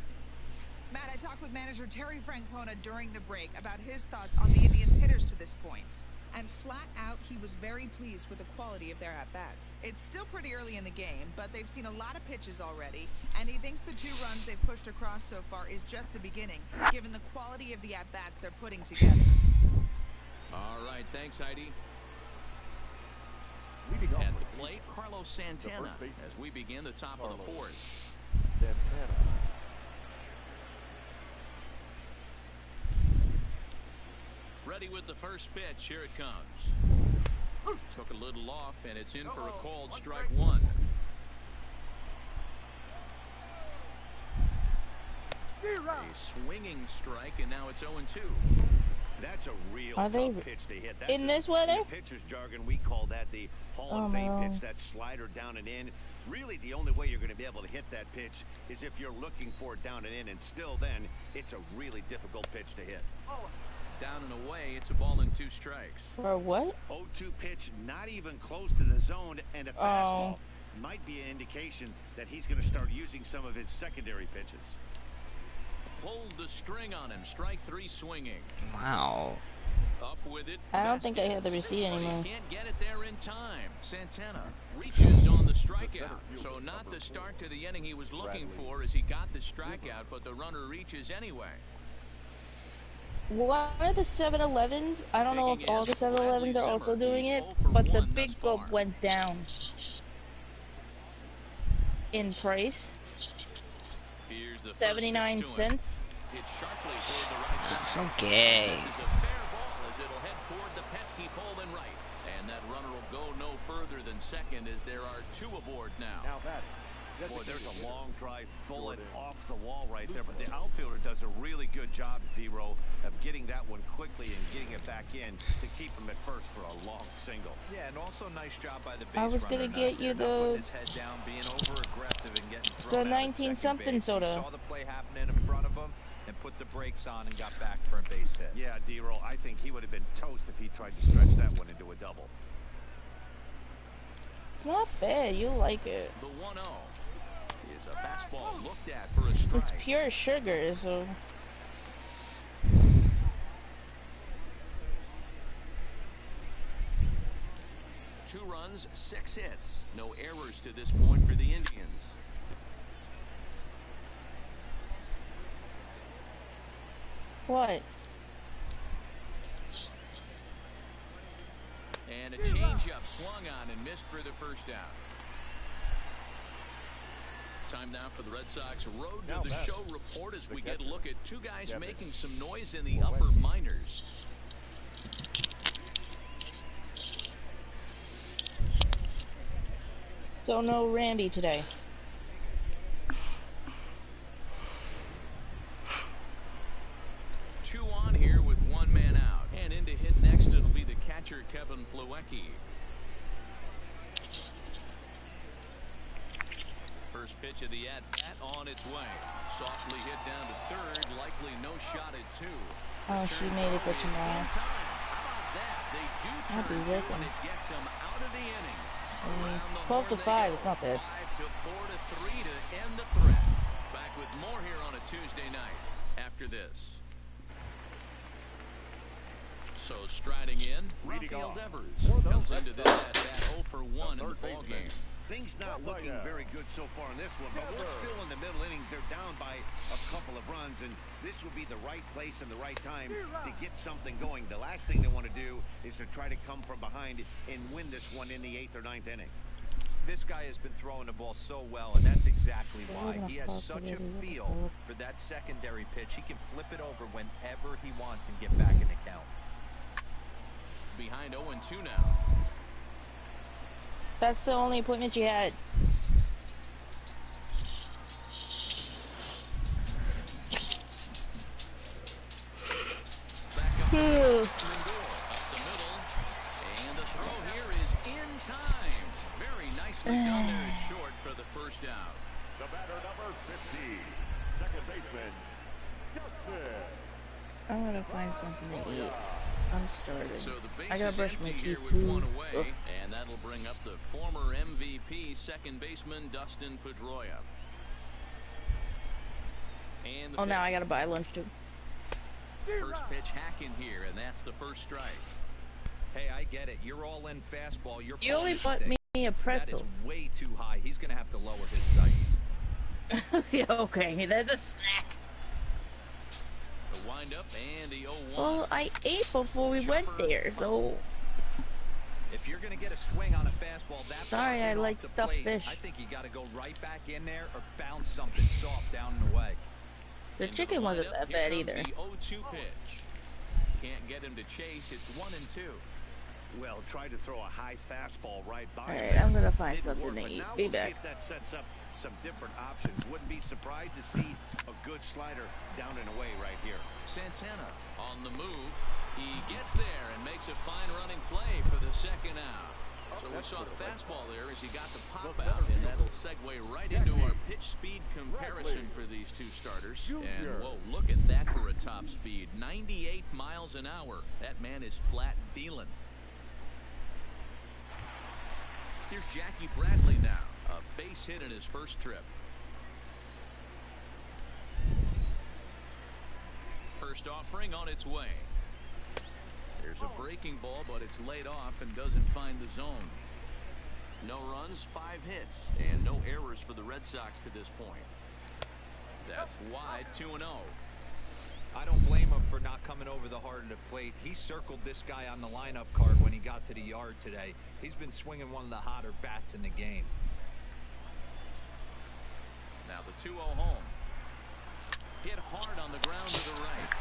Matt, I talked with manager Terry Francona during the break about his thoughts on the Indians' hitters to this point. And flat out, he was very pleased with the quality of their at-bats. It's still pretty early in the game, but they've seen a lot of pitches already, and he thinks the 2 runs they've pushed across so far is just the beginning, given the quality of the at-bats they're putting together. All right, thanks, Heidi. Leading off At with the plate, Carlos Santana, baseman, as we begin the top of the Carlos. 4th. Santana. Ready with the first pitch. Here it comes. Took a little off, and it's in for a called strike 1. A swinging strike, and now it's 0-2. That's a real Are they tough pitch to hit. That's in this weather? In the pitcher's jargon, we call that the Hall Oh, of Fame no. pitch, that slider down and in. Really, the only way you're going to be able to hit that pitch is if you're looking for it down and in, and still then, it's a really difficult pitch to hit. Down and away, it's a ball and 2 strikes. For what? 0-2 pitch, not even close to the zone, and a fastball. Oh. Might be an indication that he's going to start using some of his secondary pitches. Pulled the string on him. Strike 3 swinging. Wow. Up with it. I don't think I Vasquez. have the receipt But he anymore. can't get it there in time. Santana reaches on the strikeout. So not the start to the inning he was looking for as he got the strikeout, but the runner reaches anyway. One of the 7-Elevens, I don't know if all the 7-Elevens are also doing it, but the big gulp went down in price. Here's the 79 first pitch to him. cents. Hit sharply toward the right side. That's okay. This is a fair ball as it'll head toward the pesky pole and right. And that runner will go no further than second as there are 2 aboard now. Now that. Boy, there's a long drive bullet off the wall right there, but the outfielder does a really good job, D-Row, of getting that one quickly and getting it back in to keep him at first for a long single. Yeah, and also nice job by the base I was runner gonna not get there, you not putting the- his head down, being over-aggressive and getting The thrown out at 19 second something base. soda. He saw the play happening in front of him and put the brakes on and got back for a base hit. Yeah, D-Row, I think he would have been toast if he tried to stretch that one into a double. It's not bad. You like it. The 1-0 is a fastball looked at for a strike. It's pure sugar, so. Two runs, 6 hits. No errors to this point for the Indians. What? And a changeup swung on and missed for the first out. Time now for the Red Sox Road Now to the back. Show report as we The get a catcher, look at 2 guys Kevin making some noise in the Fleury. upper minors. So no Randy today. Two on here with 1 man out. And in to hit next, it'll be the catcher, Kevin Plawecki. First pitch of the at-bat on its way. Softly hit down to third. Likely no shot at 2. Oh, she made it for tomorrow. How about that? They do I'll be turn 2 working. and it gets them out of the inning. I mean, Around the 12 to horn they 5, go. it's not bad. 5 to 4 to 3 to end the threat. Back with more here on a Tuesday night after this. So striding in, Leading Rafael off Devers for the comes Red into this Sox. at-bat 0 for 1 in the third ball baseman. game. Things not Rafael. looking very good so far in this one, but we're Devers. still in the middle innings. They're down by a couple of runs, and this would be the right place and the right time to get something going. The last thing they want to do is to try to come from behind and win this one in the 8th or 9th inning. This guy has been throwing the ball so well, and that's exactly why. He has such a feel for that secondary pitch. He can flip it over whenever he wants and get back in the count. Behind 0-2 now. That's the only appointment you had. Back up to Lindor. Up the middle. And the throw here is in time. Very nicely done there at short for the first out. The batter number 50. Second baseman. Justin. I'm gonna find something to eat. I'm starving. So the base I gotta is brush my empty here teeth with too. 1 away, Ugh. and that'll bring up the former MVP second baseman Dustin Pedroia. And the Oh, now I pitch. gotta buy lunch too. First pitch hack in here, and that's the first strike. Hey, I get it. You're all in fastball. You're You calling only it bought today. me a That is pretzel. way too high. He's going to have to lower his sights. Yeah, okay, that's a snack. The windup and the 0-1. Well, I ate before we went there, so. If you're going to get a swing on a fastball that far Sorry, I in like off the stuffed plate, fish. I think you got to go right back in there or bounce something soft down and away. The Into chicken wasn't windup. that Here bad comes either. The 0-2 pitch. Can't get him to chase. It's 1-2. Well, tried to throw a high fastball right by him. Alright, I'm gonna find Didn't something work, to but eat. now Be we'll see back. if that sets up some different options. Wouldn't be surprised to see a good slider down and away right here. Santana on the move. He gets there and makes a fine running play for the second out. So we saw the fastball there as he got the pop out, and that'll segue right into our pitch speed comparison for these two starters. And whoa, look at that for a top speed. 98 miles an hour. That man is flat dealing. Here's Jackie Bradley now. A base hit in his first trip. First offering on its way. There's a breaking ball, but it's laid off and doesn't find the zone. No runs, 5 hits, and no errors for the Red Sox to this point. That's wide, 2-0. I don't blame him for not coming over the heart of the plate. He circled this guy on the lineup card when he got to the yard today. He's been swinging one of the hotter bats in the game. Now the 2-0 home. Hit hard on the ground to the right.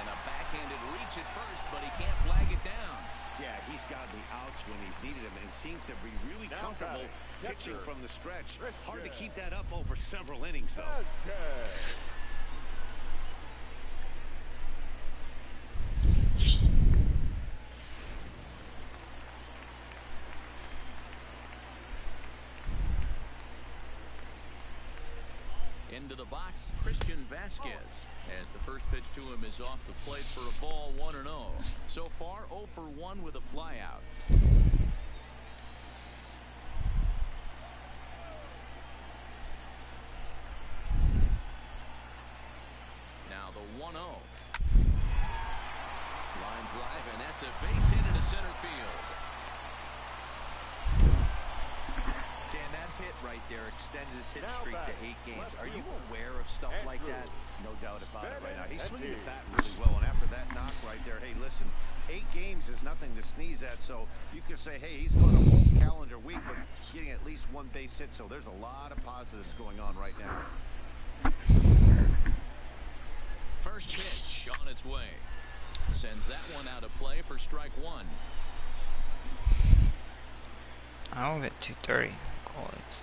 And a backhanded reach at first, but he can't flag it down. Yeah, he's gotten the outs when he's needed them and seems to be really comfortable pitching from the stretch. Hard to keep that up over several innings, though. Into the box, Christian Vasquez, as the first pitch to him is off the plate for a ball, 1-0. So far, 0 for 1 with a flyout. Now the 1-0. Line drive, and that's a base hit into center field. Dan, that hit right there extends his hit streak to 8 games. Are you aware of stuff like that? No doubt about it right now. He's swinging the bat really well, and after that knock right there, hey, listen, 8 games is nothing to sneeze at, so you could say, hey, he's going a whole calendar week with getting at least 1 base hit, so there's a lot of positives going on right now. First pitch on its way. Sends that one out of play for strike 1. I'll get 230. Call it.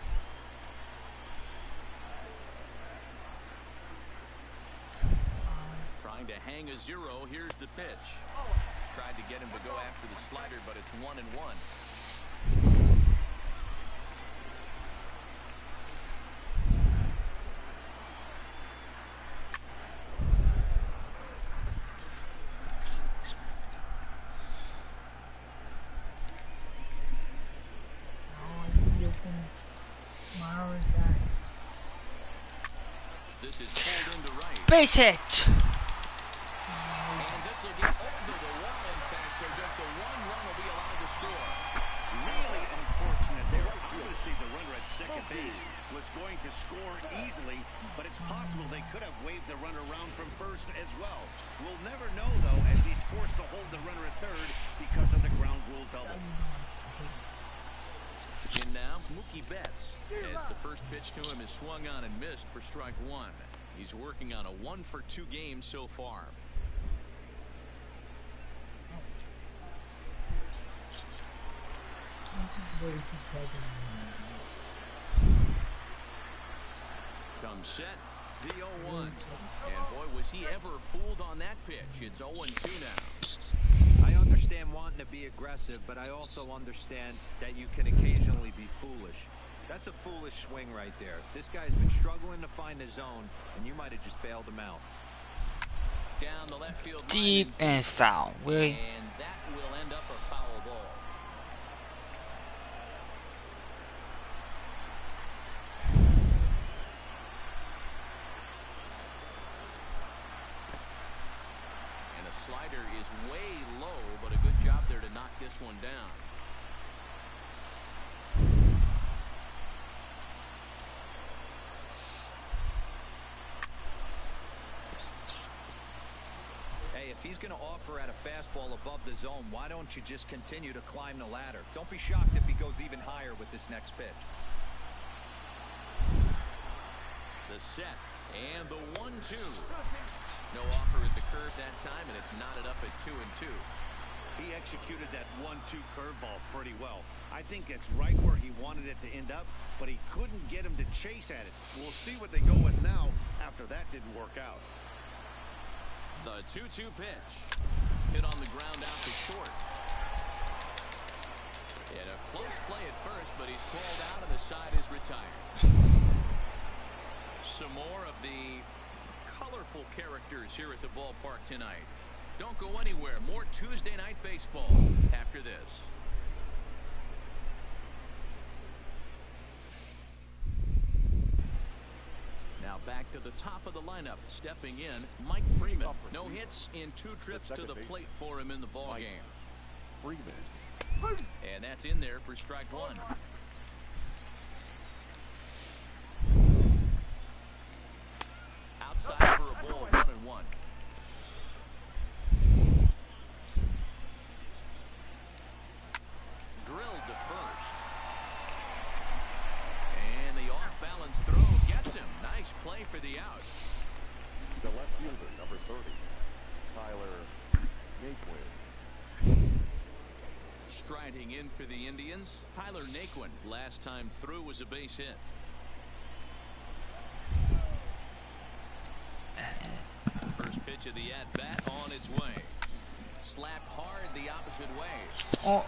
Trying to hang a 0. Here's the pitch. Tried to get him to go after the slider, but it's 1-1. This is pulled into right. Base hit! And this will get over the wall, in fact, so just the 1 run will be allowed to score. Really unfortunate there. Obviously, the runner at second base was going to score easily, but it's possible they could have waved the runner around from first as well. We'll never know, though, as he's forced to hold the runner at third because of the ground rule double. In now, Mookie Betts, as the first pitch to him is swung on and missed for strike 1. He's working on a 1 for 2 game so far. Comes set, the 0-1. And boy, was he ever fooled on that pitch. It's 0-2 now. I understand wanting to be aggressive, but I also understand that you can occasionally be foolish. That's a foolish swing right there. This guy's been struggling to find the zone, and you might have just bailed him out. Down the left field line Deep and it's foul. Really? and that will end up a foul ball. knock this one down. Hey, if he's going to offer at a fastball above the zone, why don't you just continue to climb the ladder? Don't be shocked if he goes even higher with this next pitch. The set and the 1-2. No offer at the curve that time, and it's knotted up at 2-2. He executed that 1-2 curveball pretty well. I think it's right where he wanted it to end up, but he couldn't get him to chase at it. We'll see what they go with now after that didn't work out. The 2-2 pitch. Hit on the ground out to short. And a close play at first, but he's called out and the side is retired. Some more of the colorful characters here at the ballpark tonight. Don't go anywhere. More Tuesday night baseball after this. Now back to the top of the lineup. Stepping in, Mike Freeman. No hits in 2 trips to the plate for him in the ball game. Freeman. And that's in there for strike 1. Outside for a ball, 1-1. Drilled to first. And the off-balance throw gets him. Nice play for the out. The left fielder, number 30, Tyler Naquin. Striding in for the Indians, Tyler Naquin. Last time through was a base hit. First pitch of the at-bat on its way. Slapped hard the opposite way. Oh.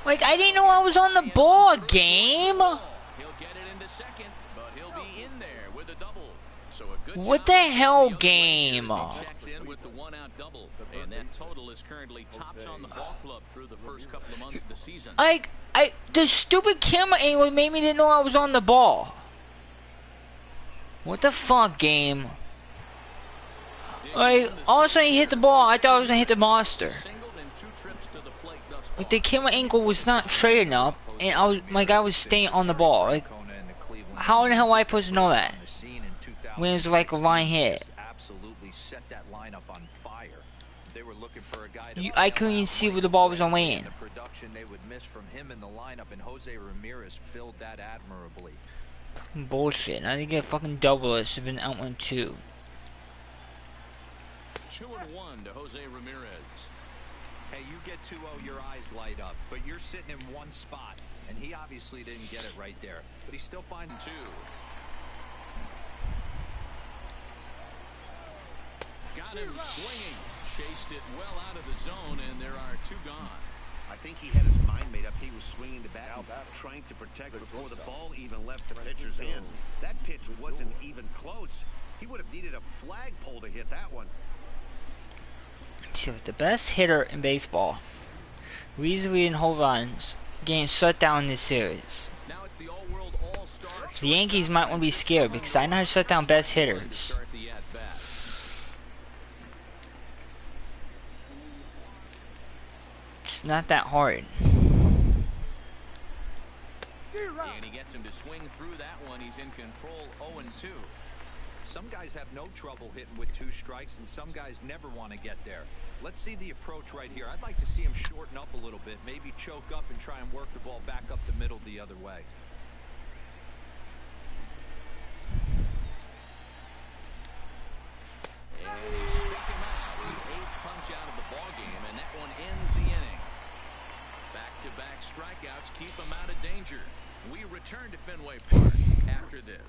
Like, I didn't know I was on the ball game. He'll get it into second, but he'll be in there with a double. So a good What job the by hell other game? players. He checks in with the 1-out double, and that total is currently tops on the ball club through the first couple of months of the season. The stupid camera angle made me didn't know I was on the ball. What the fuck, game? Like, all of a sudden he hit the ball, I thought I was gonna hit the monster. Like, the camera angle was not straight enough, and my guy was staying on the ball. Like, how in the hell am I supposed to know that? When it's like a line hit. Absolutely set that lineup on fire. They were looking for a guy I couldn't even see where the ball was on land. The production they would miss from him in the lineup, and Jose Ramirez filled that admirably. Bullshit. I didn't get a fucking double. It should have been out 1-2. 2-1 to Jose Ramirez. Hey, you get 2-0, your eyes light up, but you're sitting in one spot, and he obviously didn't get it right there, but he's still finding 2. Got him swinging. Chased it well out of the zone, and there are 2 gone. I think he had his mind made up. He was swinging the bat and trying to protect before the ball even left the pitcher's hand. That pitch wasn't even close. He would have needed a flagpole to hit that one. She was the best hitter in baseball. Reason we didn't hold runs, getting shut down in this series. Now it's the all-world all-star. The Yankees might want to be scared because I know how to shut down best hitters. It's not that hard. And he gets him to swing through that one. He's in control, 0-2. Some guys have no trouble hitting with 2 strikes, and some guys never want to get there. Let's see the approach right here. I'd like to see him shorten up a little bit, maybe choke up and try and work the ball back up the middle the other way. And he struck him out. His 8th punch out of the ball game, and that one ends the inning. Back-to-back strikeouts keep him out of danger. We return to Fenway Park after this.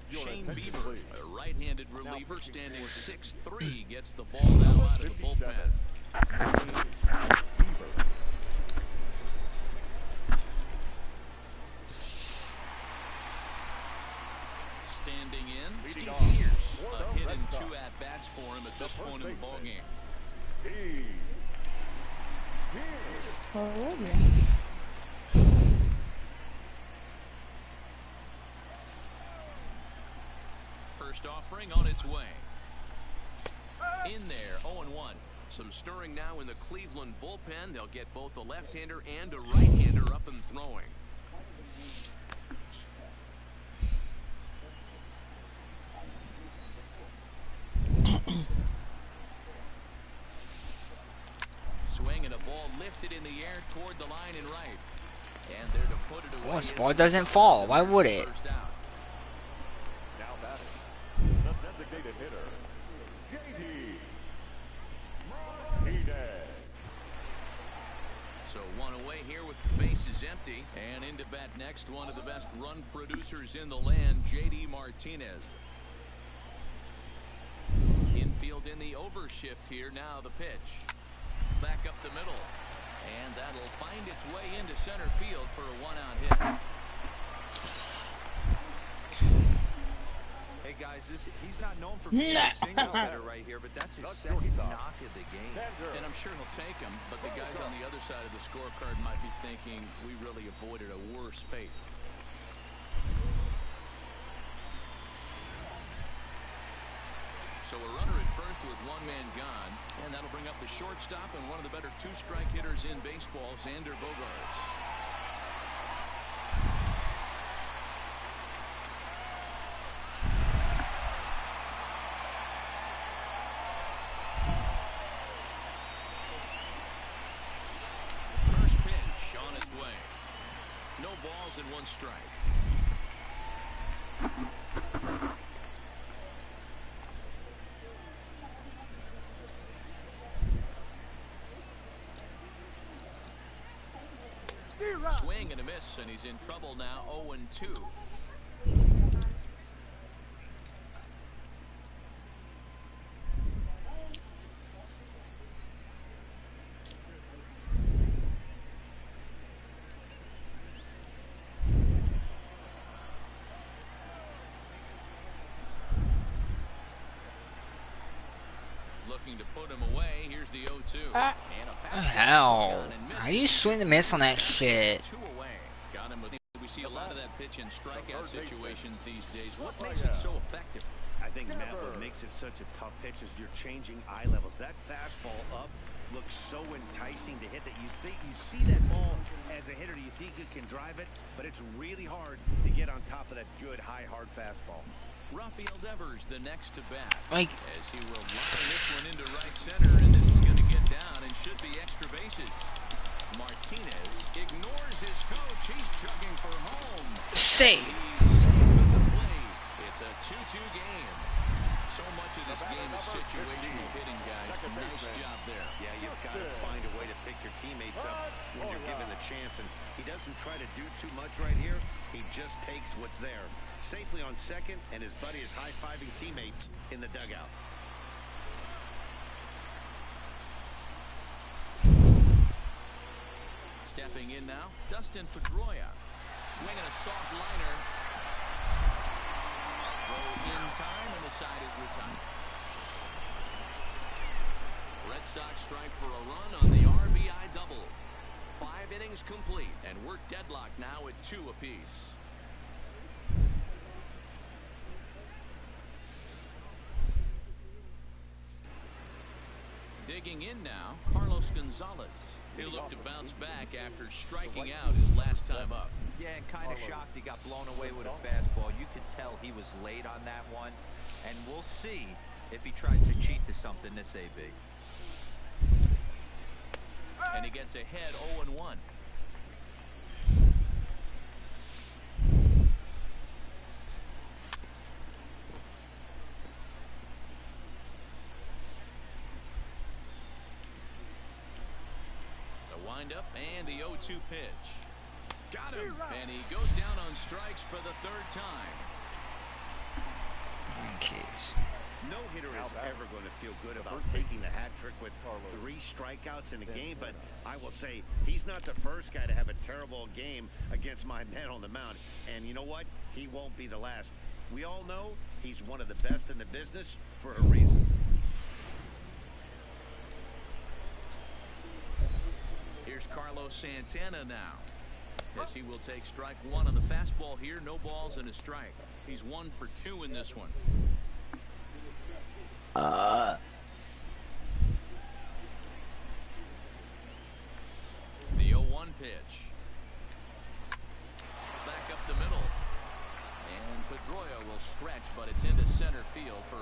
Shane Bieber, a right-handed reliever standing 6'3", gets the ball now out of the bullpen. Standing in, Steve Pierce, a hit and 2 at-bats for him at this point in the ballgame. Oh, yeah. first offering on its way. In there, 0-1. Some stirring now in the Cleveland bullpen. They'll get both a left-hander and a right-hander up and throwing. Swing and a ball lifted in the air toward the line and right. And there to put it away. Well, this ball doesn't fall. Why would it? Now batting, the designated hitter, J.D. Martinez. So one away here with the bases empty. And into bat next, one of the best run producers in the land, J.D. Martinez. Infield in the overshift here. Now the pitch. Back up the middle. And that'll find its way into center field for a one-out hit. Hey guys, he's not known for being a singles hitter right here, but that's his second knock of the game. And I'm sure he'll take him, but the guys on the other side of the scorecard might be thinking we really avoided a worse fate. So a runner at first with one man gone, and that'll bring up the shortstop and one of the better two-strike hitters in baseball, Xander Bogaerts. First pitch on its way. No balls and one strike. Swing and a miss, and he's in trouble now. 0-2. Looking to put him away. Here's the 0-2. And a How? How you swing and miss on that shit? Two away. Got him with. We see a lot of that pitch in strikeout situations these days. What makes it so effective? I think, Matt, what makes it such a tough pitch is you're changing eye levels. That fastball up looks so enticing to hit that you think you see that ball as a hitter, you think you can drive it, but it's really hard to get on top of that good, high, hard fastball. Rafael Devers, the next to bat, Like, as he will line this one into right center, and this is going to get down and should be extra bases. Martinez ignores his coach. He's chugging for home. save. He's safe at the plate. It's a 2-2 game. So much of this game is situational hitting, guys. Nice job there. Yeah, you've got to find a way to pick your teammates up when you're given the chance, and he doesn't try to do too much right here. He just takes what's there. Safely on second, and his buddy is high-fiving teammates in the dugout. Stepping in now, Dustin Pedroia. Swinging a soft liner. Throw in time, and the side is retired. Red Sox strike for a run on the RBI double. 5 innings complete, and we're deadlocked now at 2 apiece. Digging in now, Carlos Gonzalez. He'll look to bounce back after striking out his last time up. Yeah, and kind of shocked he got blown away with a fastball. You could tell he was late on that one, and we'll see if he tries to cheat to something this AB. And he gets ahead 0-1. Windup and the 0-2 pitch. Got him, and he goes down on strikes for the 3rd time. No hitter is ever going to feel good about taking the hat trick with 3 strikeouts in a game, but I will say he's not the first guy to have a terrible game against my man on the mound. And you know what? He won't be the last. We all know he's one of the best in the business for a reason. Here's Carlos Santana now, as he will take strike 1 on the fastball here. No balls and a strike. He's 1 for 2 in this one.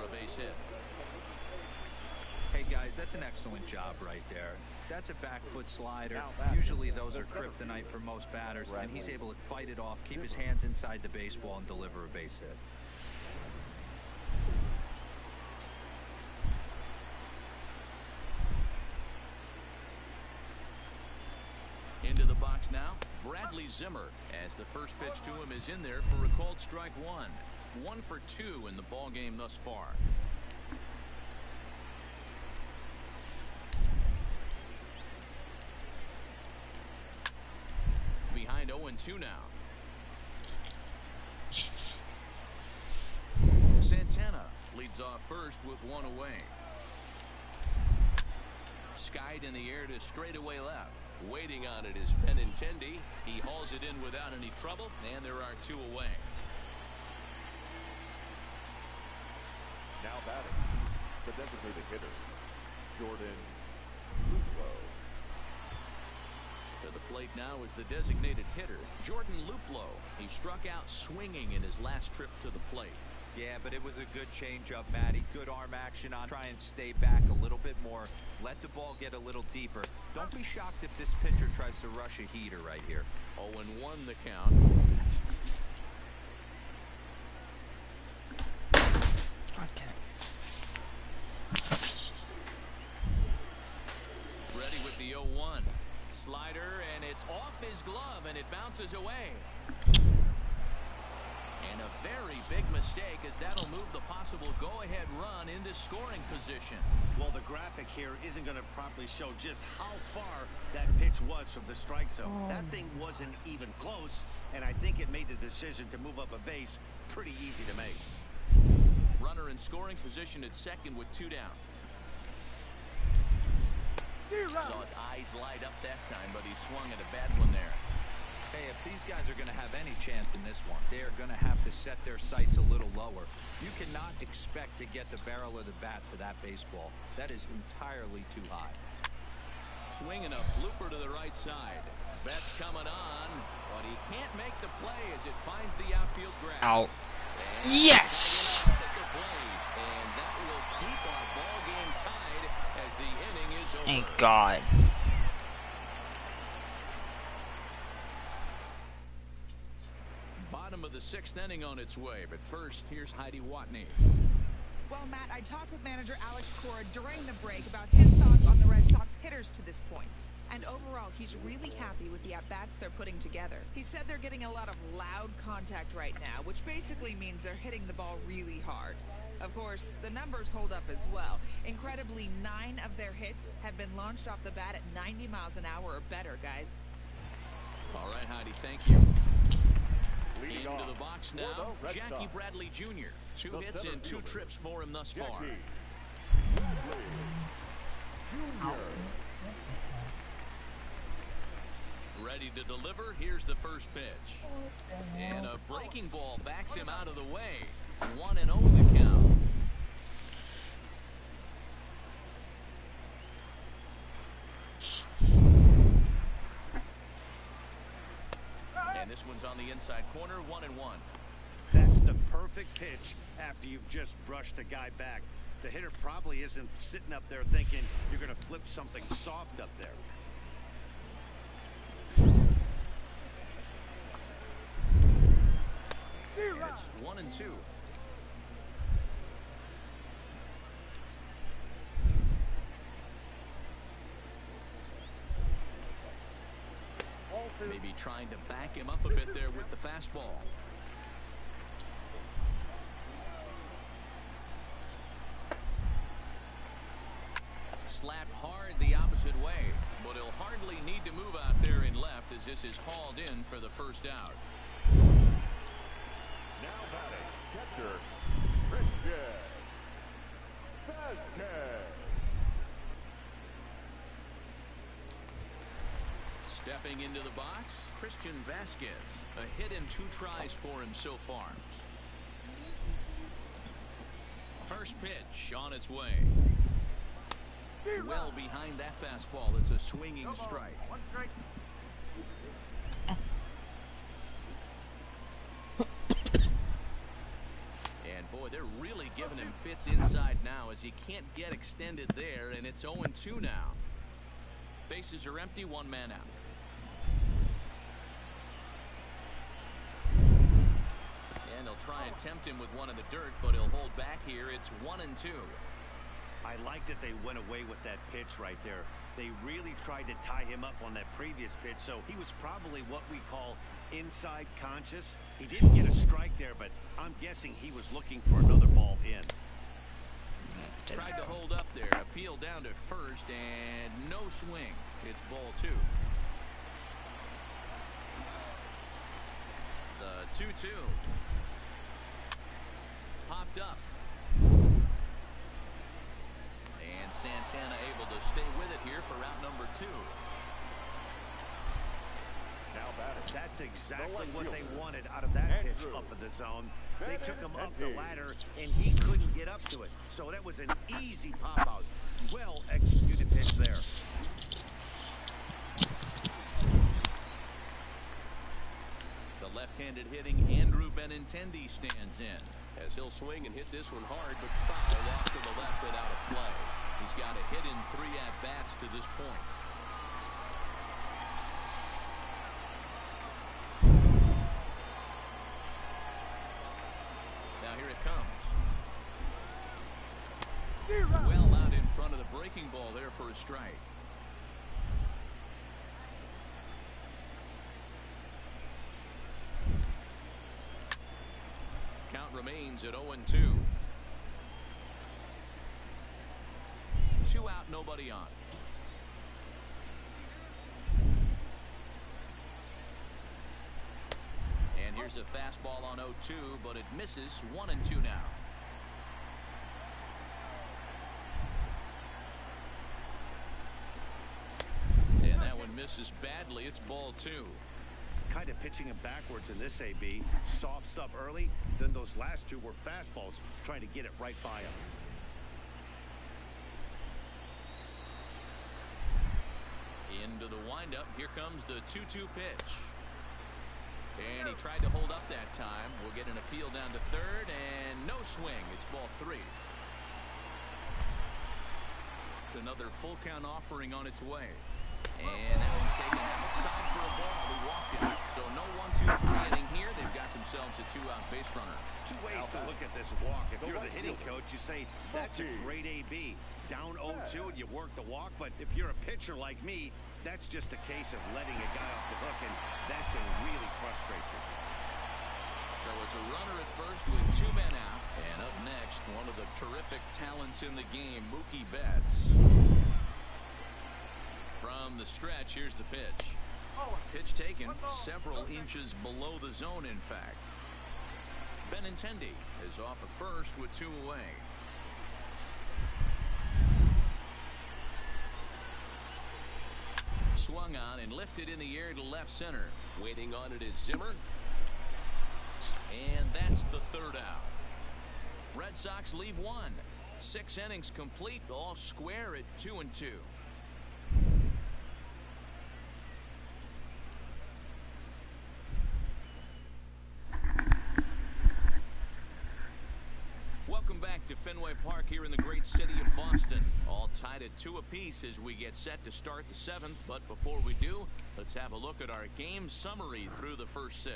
a base hit. Hey guys, that's an excellent job right there. That's a back foot slider. Usually those are kryptonite for most batters, and he's able to fight it off, keep his hands inside the baseball, and deliver a base hit. Into the box now, Bradley Zimmer, as the first pitch to him is in there for a called strike one. 1 for 2 in the ball game thus far. Behind 0-2 now. Santana leads off first with one away. Skied in the air to straightaway left. Waiting on it is Benintendi. He hauls it in without any trouble, and there are 2 away. Now batting, the designated hitter, Jordan Luplow. To the plate now is the designated hitter, Jordan Luplow. He struck out swinging in his last trip to the plate. Yeah, but it was a good changeup, Matty. Good arm action on. Try and stay back a little bit more. Let the ball get a little deeper. Don't be shocked if this pitcher tries to rush a heater right here. 0-1 the count. Ready with the 0-1. Slider, and it's off his glove, and it bounces away. And a very big mistake, as that'll move the possible go-ahead run into scoring position. Well, the graphic here isn't going to properly show just how far that pitch was from the strike zone. That thing wasn't even close, and I think it made the decision to move up a base pretty easy to make. Runner in scoring position at second with 2 down. Saw his eyes light up that time, but he swung at a bad one there. Hey, if these guys are going to have any chance in this one, they are going to have to set their sights a little lower. You cannot expect to get the barrel of the bat to that baseball. That is entirely too high. Swinging a blooper to the right side. Bet's coming on, but he can't make the play as it finds the outfield grass. Out. And Yes! at the plate, and that will keep our ball game tied as the inning is over. Thank God. Bottom of the 6th inning on its way, but first, here's Heidi Watney. Well, Matt, I talked with manager Alex Cora during the break about his thoughts on the Red Sox hitters to this point. And overall, he's really happy with the at-bats they're putting together. He said they're getting a lot of loud contact right now, which basically means they're hitting the ball really hard. Of course, the numbers hold up as well. Incredibly, 9 of their hits have been launched off the bat at 90 miles an hour or better, guys. All right, Heidi, thank you. Leading Into off the box for now, the Red Jackie Sox. Bradley Jr. 2 The hits center and 2 fielder, trips for him thus far. Jackie Bradley Jr. Ready to deliver. Here's the first pitch. And a breaking ball backs him out of the way. 1-0 the count. And this one's on the inside corner, 1-1. That's the perfect pitch after you've just brushed a guy back. The hitter probably isn't sitting up there thinking you're going to flip something soft up there. And it's 1-2. Maybe trying to back him up a bit there with the fastball. Slapped hard the opposite way, but he'll hardly need to move out there in left as this is hauled in for the first out. Now batting, catcher, Christian Vasquez. Stepping into the box, Christian Vasquez. A hit and 2 tries for him so far. First pitch on its way. Well behind that fastball. It's a swinging strike. And boy, Boy, they're really giving him fits inside now as he can't get extended there, and it's 0-2 now. Bases are empty, one man out. And they'll try and tempt him with one in the dirt, but he'll hold back here. It's 1-2. I like that they went away with that pitch right there. They really tried to tie him up on that previous pitch, so he was probably what we call inside conscious. He didn't get a strike there, but I'm guessing he was looking for another ball in. Tried to hold up there, appeal down to first, and no swing. It's ball 2. The 2-2. Popped up. And Santana able to stay with it here for route number 2. Now batting. That's exactly what they wanted out of that pitch up in the zone. They took him up the ladder, and he couldn't get up to it. So that was an easy pop-out. Well executed pitch there. The left-handed hitting Andrew Benintendi stands in, as he'll swing and hit this one hard, but fouled off to the left and out of play. He's got a hit in 3 at-bats to this point. Now here it comes. Well out in front of the breaking ball there for a strike. Count remains at 0-2. 2 out, nobody on. And here's a fastball on 0-2, but it misses. 1-2 now. And that one misses badly. It's ball 2. Kind of pitching him backwards in this AB. Soft stuff early, then those last 2 were fastballs, trying to get it right by him. Into the windup. Here comes the 2-2 pitch. And he tried to hold up that time. We'll get an appeal down to third, and no swing. It's ball 3. Another full count offering on its way. And that one's taken outside for a ball. We walked it. So no 1-2-3 inning here. They've got themselves a 2-out base runner. 2 ways to look at this walk. If you're the hitting coach, you say, that's a great AB. Down 0-2 and you work the walk. But if you're a pitcher like me, that's just a case of letting a guy off the hook, and that can really frustrate you. So it's a runner at first with 2 men out. And up next, one of the terrific talents in the game, Mookie Betts. From the stretch, here's the pitch. Pitch taken several inches below the zone, in fact. Benintendi is off at first with 2 away. Swung on and lifted in the air to left center. Waiting on it is Zimmer. And that's the 3rd out. Red Sox leave 1. 6 innings complete, all square at 2-2. Welcome back to Fenway Park here in the great city of Boston. All tied at 2 apiece as we get set to start the 7th. But before we do, let's have a look at our game summary through the first 6.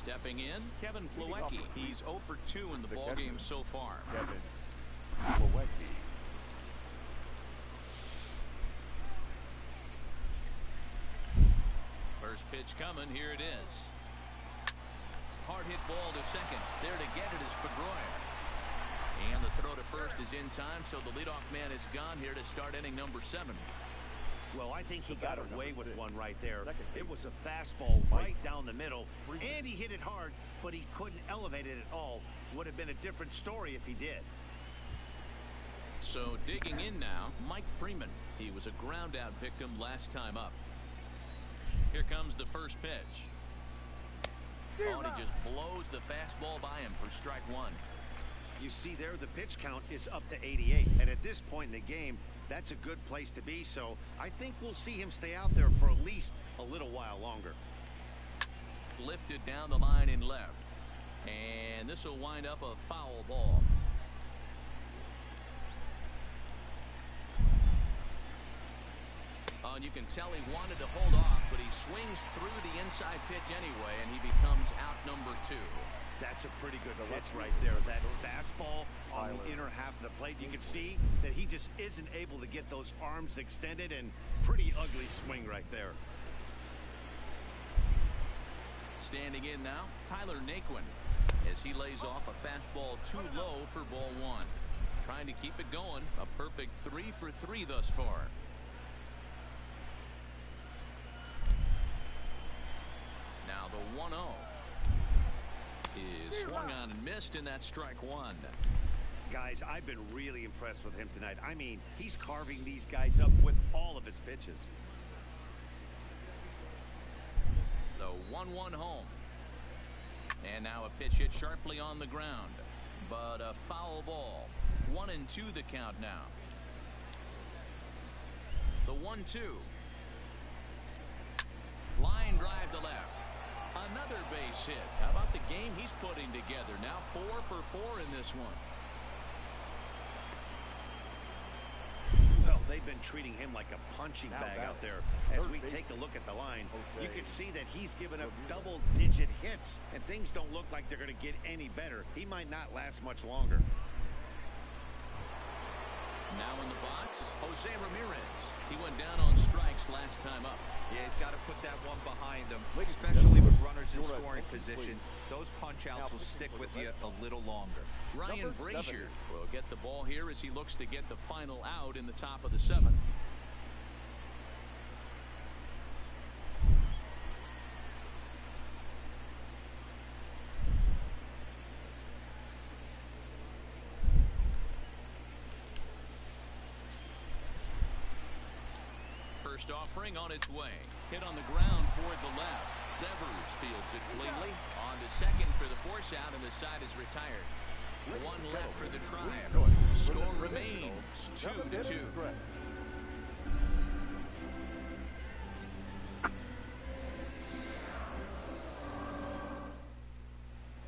Stepping in, Kevin Plawecki. He's 0 for 2 in the ballgame so far. Kevin Plawecki. First pitch coming. Here it is. Hard hit ball to second. There to get it is Pedroia. And the throw to first is in time, so the leadoff man is gone here to start inning number 7. Well, I think he got away with one right there. It was a fastball right down the middle, and he hit it hard, but he couldn't elevate it at all. Would have been a different story if he did. So digging in now, Mike Freeman. He was a ground out victim last time up. Here comes the first pitch. Oh, and he just blows the fastball by him for strike 1. You see there, the pitch count is up to 88, and at this point in the game, that's a good place to be, so I think we'll see him stay out there for at least a little while longer. Lifted down the line in left. And this will wind up a foul ball. And you can tell he wanted to hold off, but he swings through the inside pitch anyway, and he becomes out number 2. That's a pretty good pitch right there. That fastball on the inner half of the plate. You can see that he just isn't able to get those arms extended, and pretty ugly swing right there. Standing in now, Tyler Naquin, as he lays off a fastball too low for ball 1. Trying to keep it going. A perfect 3 for 3 thus far. Now the 1-0 is swung on and missed, and that's strike 1. Guys, I've been really impressed with him tonight. I mean, he's carving these guys up with all of his pitches. The 1-1 home. And now a pitch hit sharply on the ground, but a foul ball. 1-2 the count now. The 1-2. Line drive to left. Another base hit. How about the game he's putting together? Now 4 for 4 in this one. Well, they've been treating him like a punching bag out there. As we take a look at the line, you can see that he's given up double-digit hits, and things don't look like they're going to get any better. He might not last much longer. Now in the box, Jose Ramirez. He went down on strikes last time up. Yeah, he's got to put that one behind him, especially with runners in scoring position. Those punch-outs will stick with you a little longer. Ryan Brazier will get the ball here as he looks to get the final out in the top of the 7th. First offering on its way. Hit on the ground toward the left. Devers fields it cleanly. On to second for the force out, and the side is retired. 1 left for the Tribe. Score remains 2-2.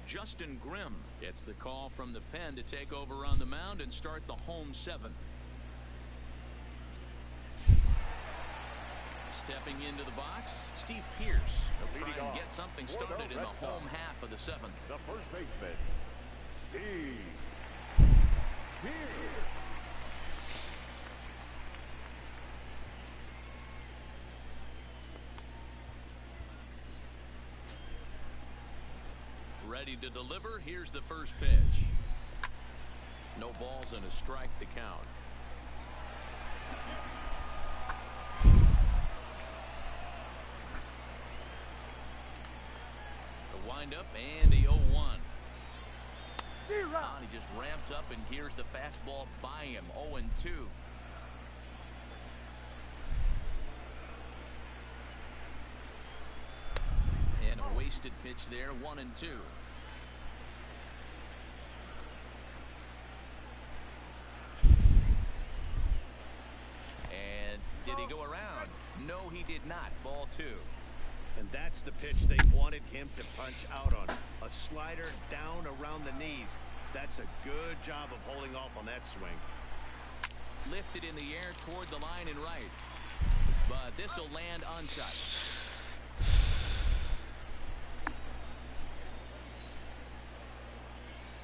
Justin Grimm gets the call from the pen to take over on the mound and start the home 7th. Stepping into the box, Steve Pearce will try and get something started in the home half of the 7th. The first baseman, Steve Pearce. Ready to deliver. Here's the first pitch. No balls and a strike to count. Wind up and the 0-1. He just ramps up, and here's the fastball by him. 0-2. And a wasted pitch there. 1-2. And did he go around? No, he did not. Ball 2. And that's the pitch they wanted him to punch out on. A slider down around the knees. That's a good job of holding off on that swing. Lifted in the air toward the line and right. But this will land untouched.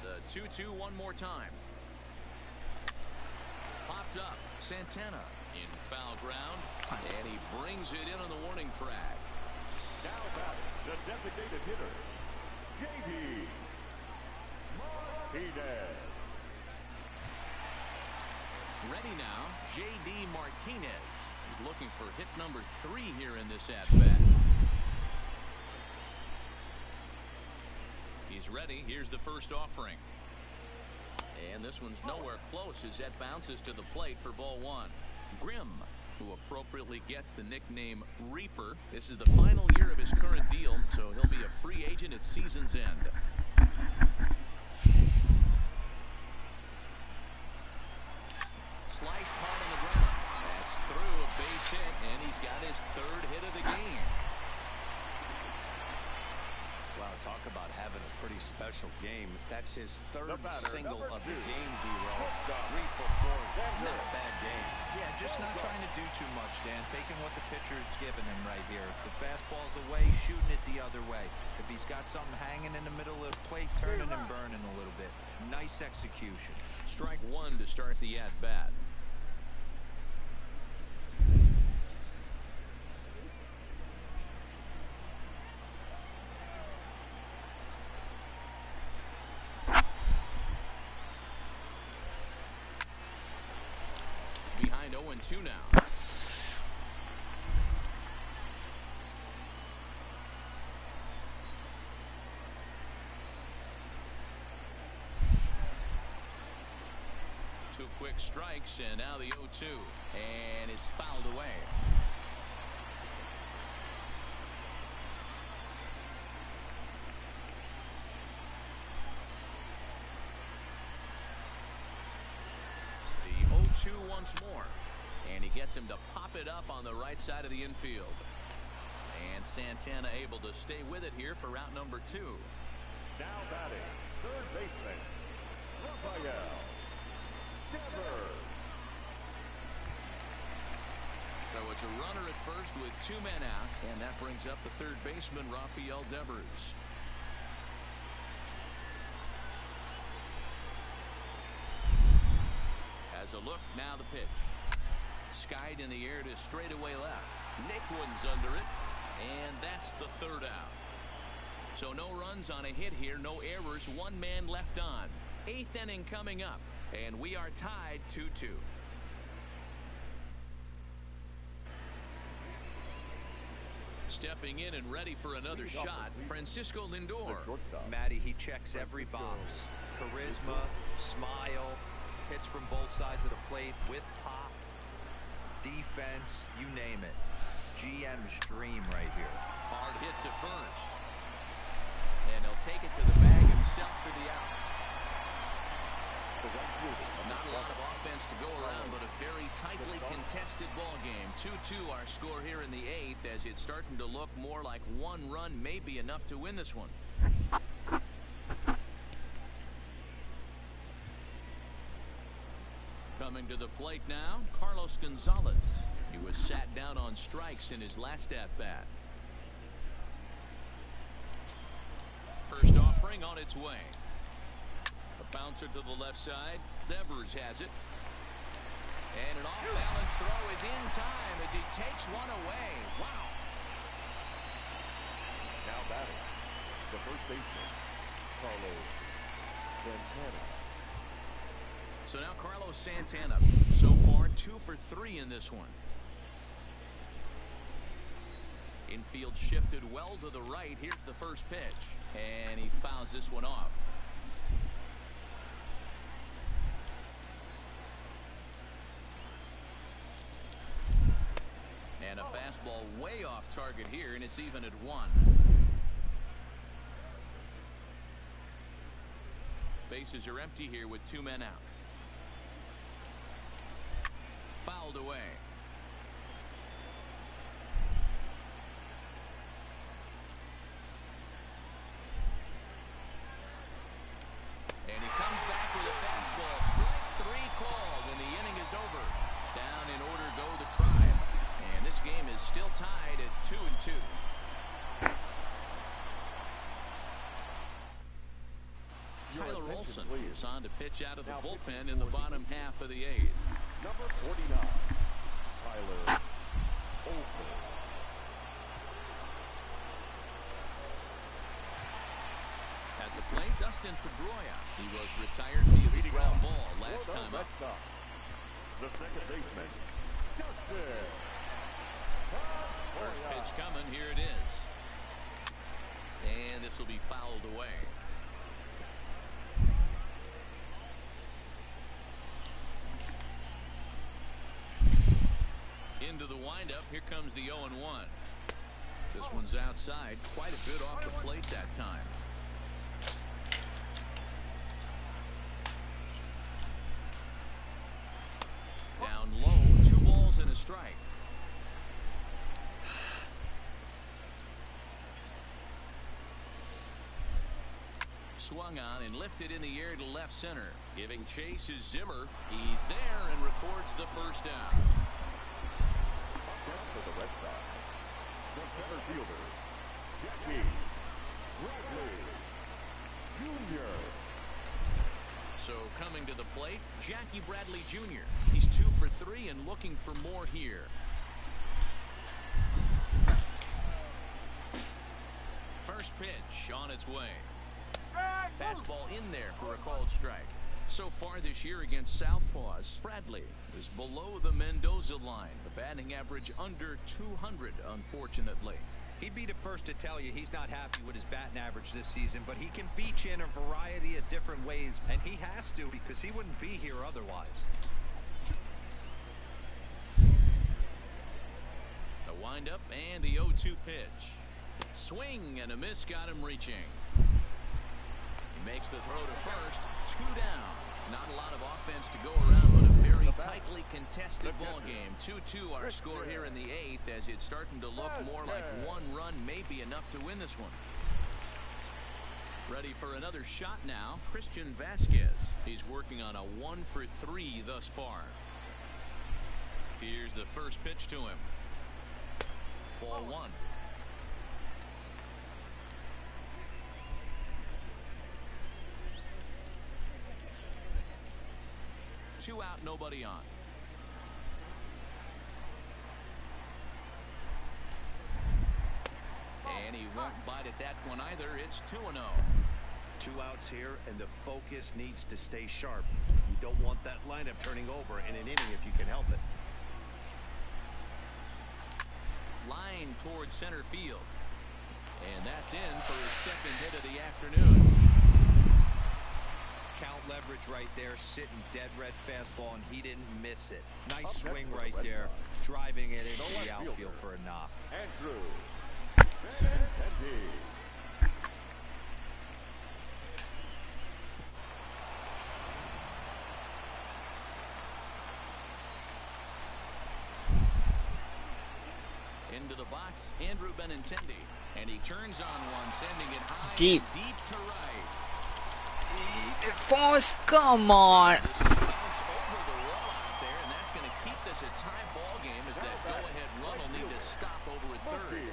The 2-2 one more time. Popped up. Santana in foul ground. And he brings it in on the warning track. Now back, the designated hitter, J.D. Martinez. Ready now, J.D. Martinez. He's looking for hit number 3 here in this at-bat. He's ready. Here's the first offering. And this one's nowhere close as that bounces to the plate for ball 1. Grimm, who appropriately gets the nickname Reaper. This is the final year of his current deal, so he'll be a free agent at season's end. Sliced hard on the ground. That's through a base hit, and he's got his 3rd hit of the game. special game. That's his third batter, single number of the 2. game, D-Roll. Shortstop. 3 for 4. Not a bad game. Yeah, just not trying to do too much, Dan. Taking what the pitcher's giving him right here. If the fastball's away, shooting it the other way. If he's got something hanging in the middle of the plate, turning and burning a little bit. Nice execution. Strike one to start the at-bat. Behind 0-2 now. Two quick strikes, and now the 0-2. And it's fouled away. The 0-2 once more. And he gets him to pop it up on the right side of the infield. And Santana able to stay with it here for route number 2. Now batting, third baseman, Rafael Devers. So it's a runner at first with 2 men out, and that brings up the third baseman, Rafael Devers. Has a look, now the pitch. Skied in the air to straightaway left. Nick Wood's under it, and that's the third out. So no runs on a hit here, no errors, 1 man left on. 8th inning coming up, and we are tied 2-2. Stepping in and ready for another shot, Francisco Lindor. Matty, he checks every box. Charisma, smile, hits from both sides of the plate with pop, defense, you name it. GM's dream right here. Hard hit to first. And he'll take it to the bag himself for the out. Not a lot of offense to go around, but a very tightly contested ball game. 2-2 our score here in the 8th, as it's starting to look more like 1 run may be enough to win this one. Coming to the plate now, Carlos Gonzalez. He was sat down on strikes in his last at-bat. First offering on its way. A bouncer to the left side. Devers has it. And an off-balance throw is in time as he takes one away. Wow. Now batting, the first baseman, Carlos Santana. So now Carlos Santana, so far 2 for 3 in this one. Infield shifted well to the right. Here's the first pitch, and he fouls this one off. And a fastball way off target here, and it's even at 1. Bases are empty here with 2 men out. Fouled away. And he comes back with a fastball. Strike 3 called, and the inning is over. Down in order go the Tribe. And this game is still tied at 2-2. Tyler Olson is on to pitch out of the bullpen in the bottom half of the 8th. Number 49, Tyler Olson. At the plate, Dustin Pedroia. He was retired via the ground ball last time up. The second baseman, Dustin. First pitch coming, here it is. And this will be fouled away. Into the windup, here comes the 0-1. This one's outside, quite a bit off the plate that time. Down low, 2 balls and a strike. swung on and lifted in the air to left center. Giving chase is Zimmer. He's there and records the first down. Up for the Red Sox, the center fielder, Jackie Bradley Jr. So coming to the plate, Jackie Bradley Jr. He's 2 for 3 and looking for more here. First pitch on its way. Fastball in there for a called strike. So far this year against Southpaws, Bradley is below the Mendoza line. The batting average under 200, unfortunately. He'd be the first to tell you he's not happy with his batting average this season, but he can beat you in a variety of different ways, and he has to because he wouldn't be here otherwise. The windup and the 0-2 pitch. Swing and a miss got him reaching. He makes the throw to first. 2 down. Not a lot of offense to go around, but a very tightly contested ball game. 2-2 our score here in the 8th, as it's starting to look more like 1 run may be enough to win this one. Ready for another shot now, Christian Vasquez. He's working on a 1 for 3 thus far. Here's the first pitch to him. Ball 1. Two out, nobody on. And he won't bite at that one either. It's 2-0. 2 outs here, and the focus needs to stay sharp. You don't want that lineup turning over in an inning if you can help it. Line towards center field. And that's in for his second hit of the afternoon. Count leverage right there, sitting dead red fastball, and he didn't miss it. Nice swing right there, driving it into the outfield for a knock. Andrew Benintendi. Into the box, Andrew Benintendi. And he turns on one, sending it high Deep to right. Force, come on. This is a bounce over the wall out there, and that's going to keep this a tie ball game, as that go-ahead run will need to stop over at third.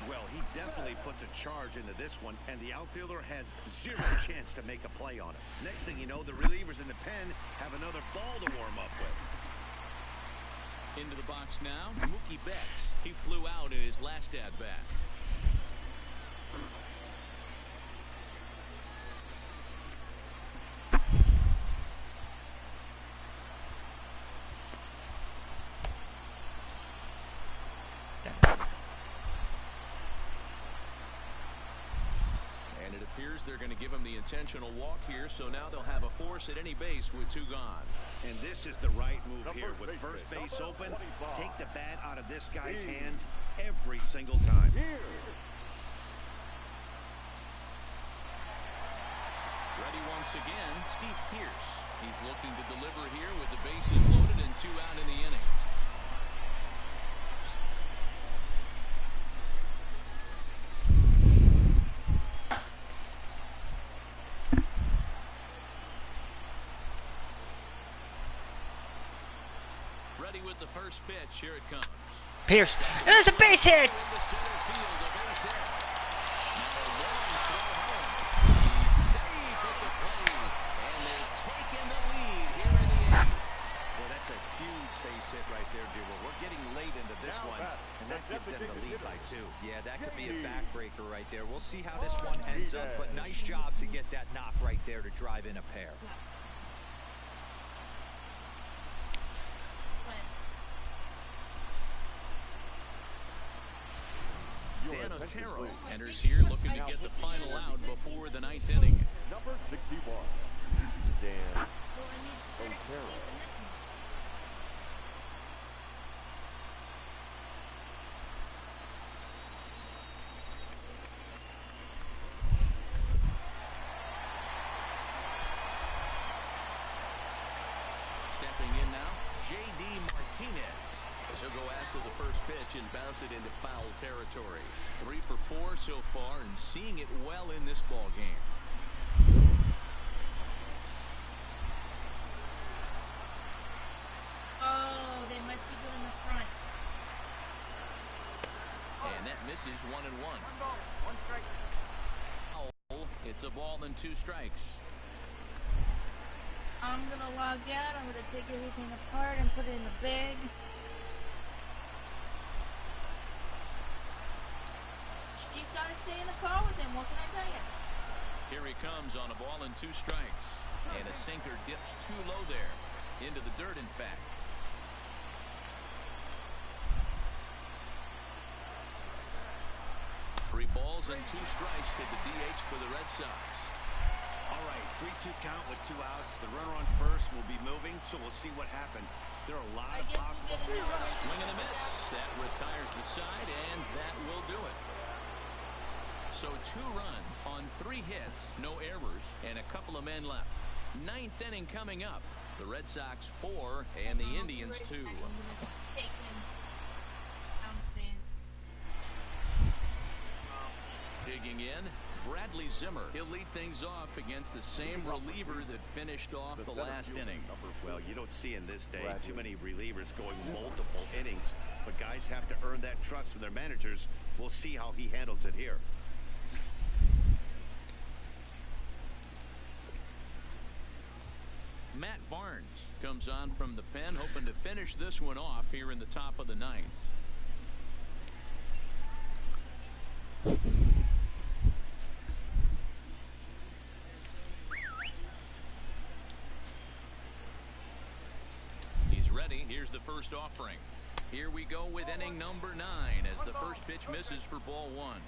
Well, he definitely puts a charge into this one, and the outfielder has 0 chance to make a play on it. Next thing you know, the relievers in the pen have another ball to warm up with. Into the box now, Mookie Betts. He flew out in his last at-bat. And it appears they're going to give him the intentional walk here, so now they'll have a force at any base with 2 gone. And this is the right move here. With first base open, take the bat out of this guy's hands every single time. Ready once again, Steve Pierce. He's looking to deliver here with the bases loaded and 2 out in the inning. Ready with the first pitch. Here it comes. Pierce. There's a base hit. Yeah, that could be a backbreaker right there. We'll see how this one ends up, but nice job to get that knock right there to drive in a pair. Dan Otero enters here looking to get the final out before the 9th inning. Number 61, Dan Otero. Stepping in now, J.D. Martinez. He'll go after the first pitch and bounce it into foul territory. 3 for 4 so far, and seeing it well in this ball game. that misses 1-1. It's a ball and 2 strikes. I'm gonna log out. I'm gonna take everything apart and put it in a bag. She's gotta stay in the car with him. What can I tell you? Here he comes on a ball and 2 strikes. And a sinker dips too low there. Into the dirt, in fact. 3 balls and 2 strikes to the DH for the Red Sox. All right, 3-2 count with 2 outs. The runner on first will be moving, so we'll see what happens. There are a lot of possible. Swing and a miss. That retires the side, and that will do it. So 2 runs on 3 hits, no errors, and a couple of men left. 9th inning coming up. The Red Sox 4 and the Indians 2. Take him downstairs. Digging in, Bradley Zimmer. He'll lead things off against the same reliever that finished off the last inning. Well, you don't see in this day too many relievers going multiple innings, but guys have to earn that trust from their managers. We'll see how he handles it here. Matt Barnes comes on from the pen, hoping to finish this one off here in the top of the 9th. He's ready. Here's the first offering. Here we go with inning number 9 as the first pitch misses for ball 1.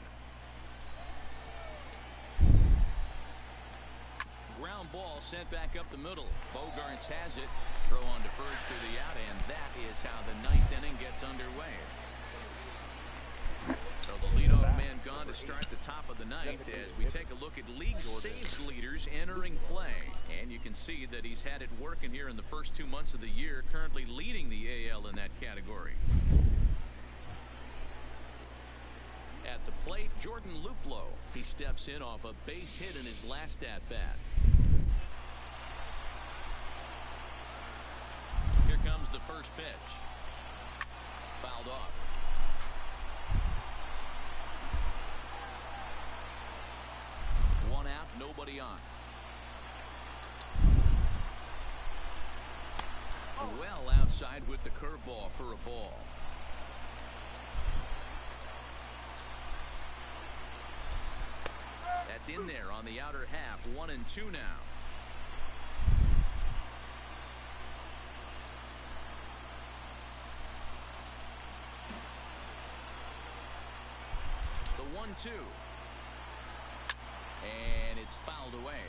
Ground ball sent back up the middle. Bogarts has it. Throw on to first for the out, and that is how the 9th inning gets underway. So the leadoff man gone to start the top of the 9th as we take a look at league saves leaders entering play. And you can see that he's had it working here in the first 2 months of the year, currently leading the AL in that category. At the plate, Jordan Luplow. He steps in off a base hit in his last at-bat. Here comes the first pitch. Fouled off. One out, nobody on. Well outside with the curveball for a ball. That's in there on the outer half. 1-2 now. The 1-2. And it's fouled away.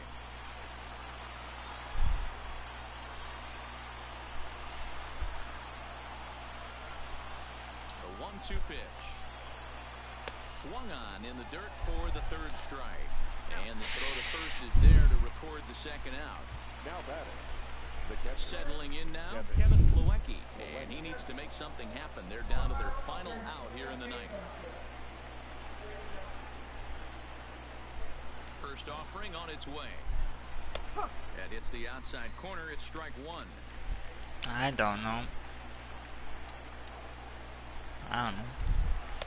The 1-2 pitch. Swung on in the dirt for the 3rd strike. And the throw to first is there to record the 2nd out. Now batting. Settling in now, Kevin Plawecki. And he needs to make something happen. They're down to their final out here in the 9th. First offering on its way. That hits the outside corner. It's strike 1. I don't know.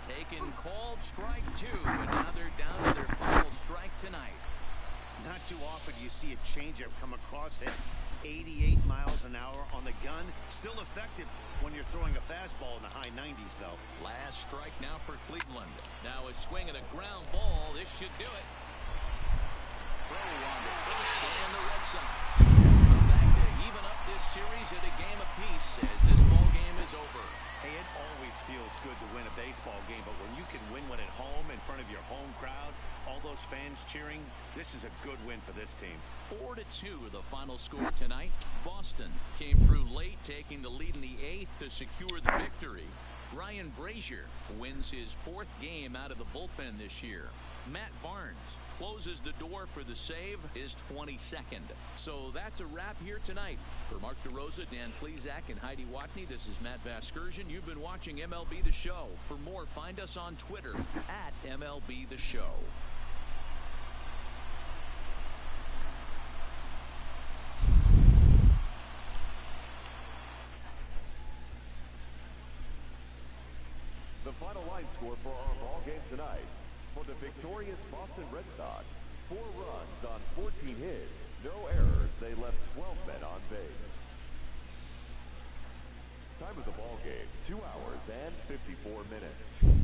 Taken, called, strike 2, but now they're down to their final strike tonight. Not too often do you see a changeup come across at 88 miles an hour on the gun. Still effective when you're throwing a fastball in the high 90s, though. Last strike now for Cleveland. Now a swing and a ground ball. This should do it. Throw on to first, and the Red Sox come back to even up this series at a game apiece as this ball game is over. Hey, it always feels good to win a baseball game, but when you can win one at home in front of your home crowd, all those fans cheering, this is a good win for this team. 4-2 the final score tonight. Boston came through late, taking the lead in the 8th to secure the victory. Ryan Brazier wins his 4th game out of the bullpen this year. Matt Barnes closes the door for the save, his 22nd. So that's a wrap here tonight. For Mark DeRosa, Dan Plesac, and Heidi Watney, this is Matt Vasgersian. You've been watching MLB The Show. For more, find us on Twitter at MLB The Show. The final line. line score for our ball game tonight. For the victorious Boston Red Sox, 4 runs on 14 hits, no errors. They left 12 men on base. Time of the ball game, 2 hours and 54 minutes.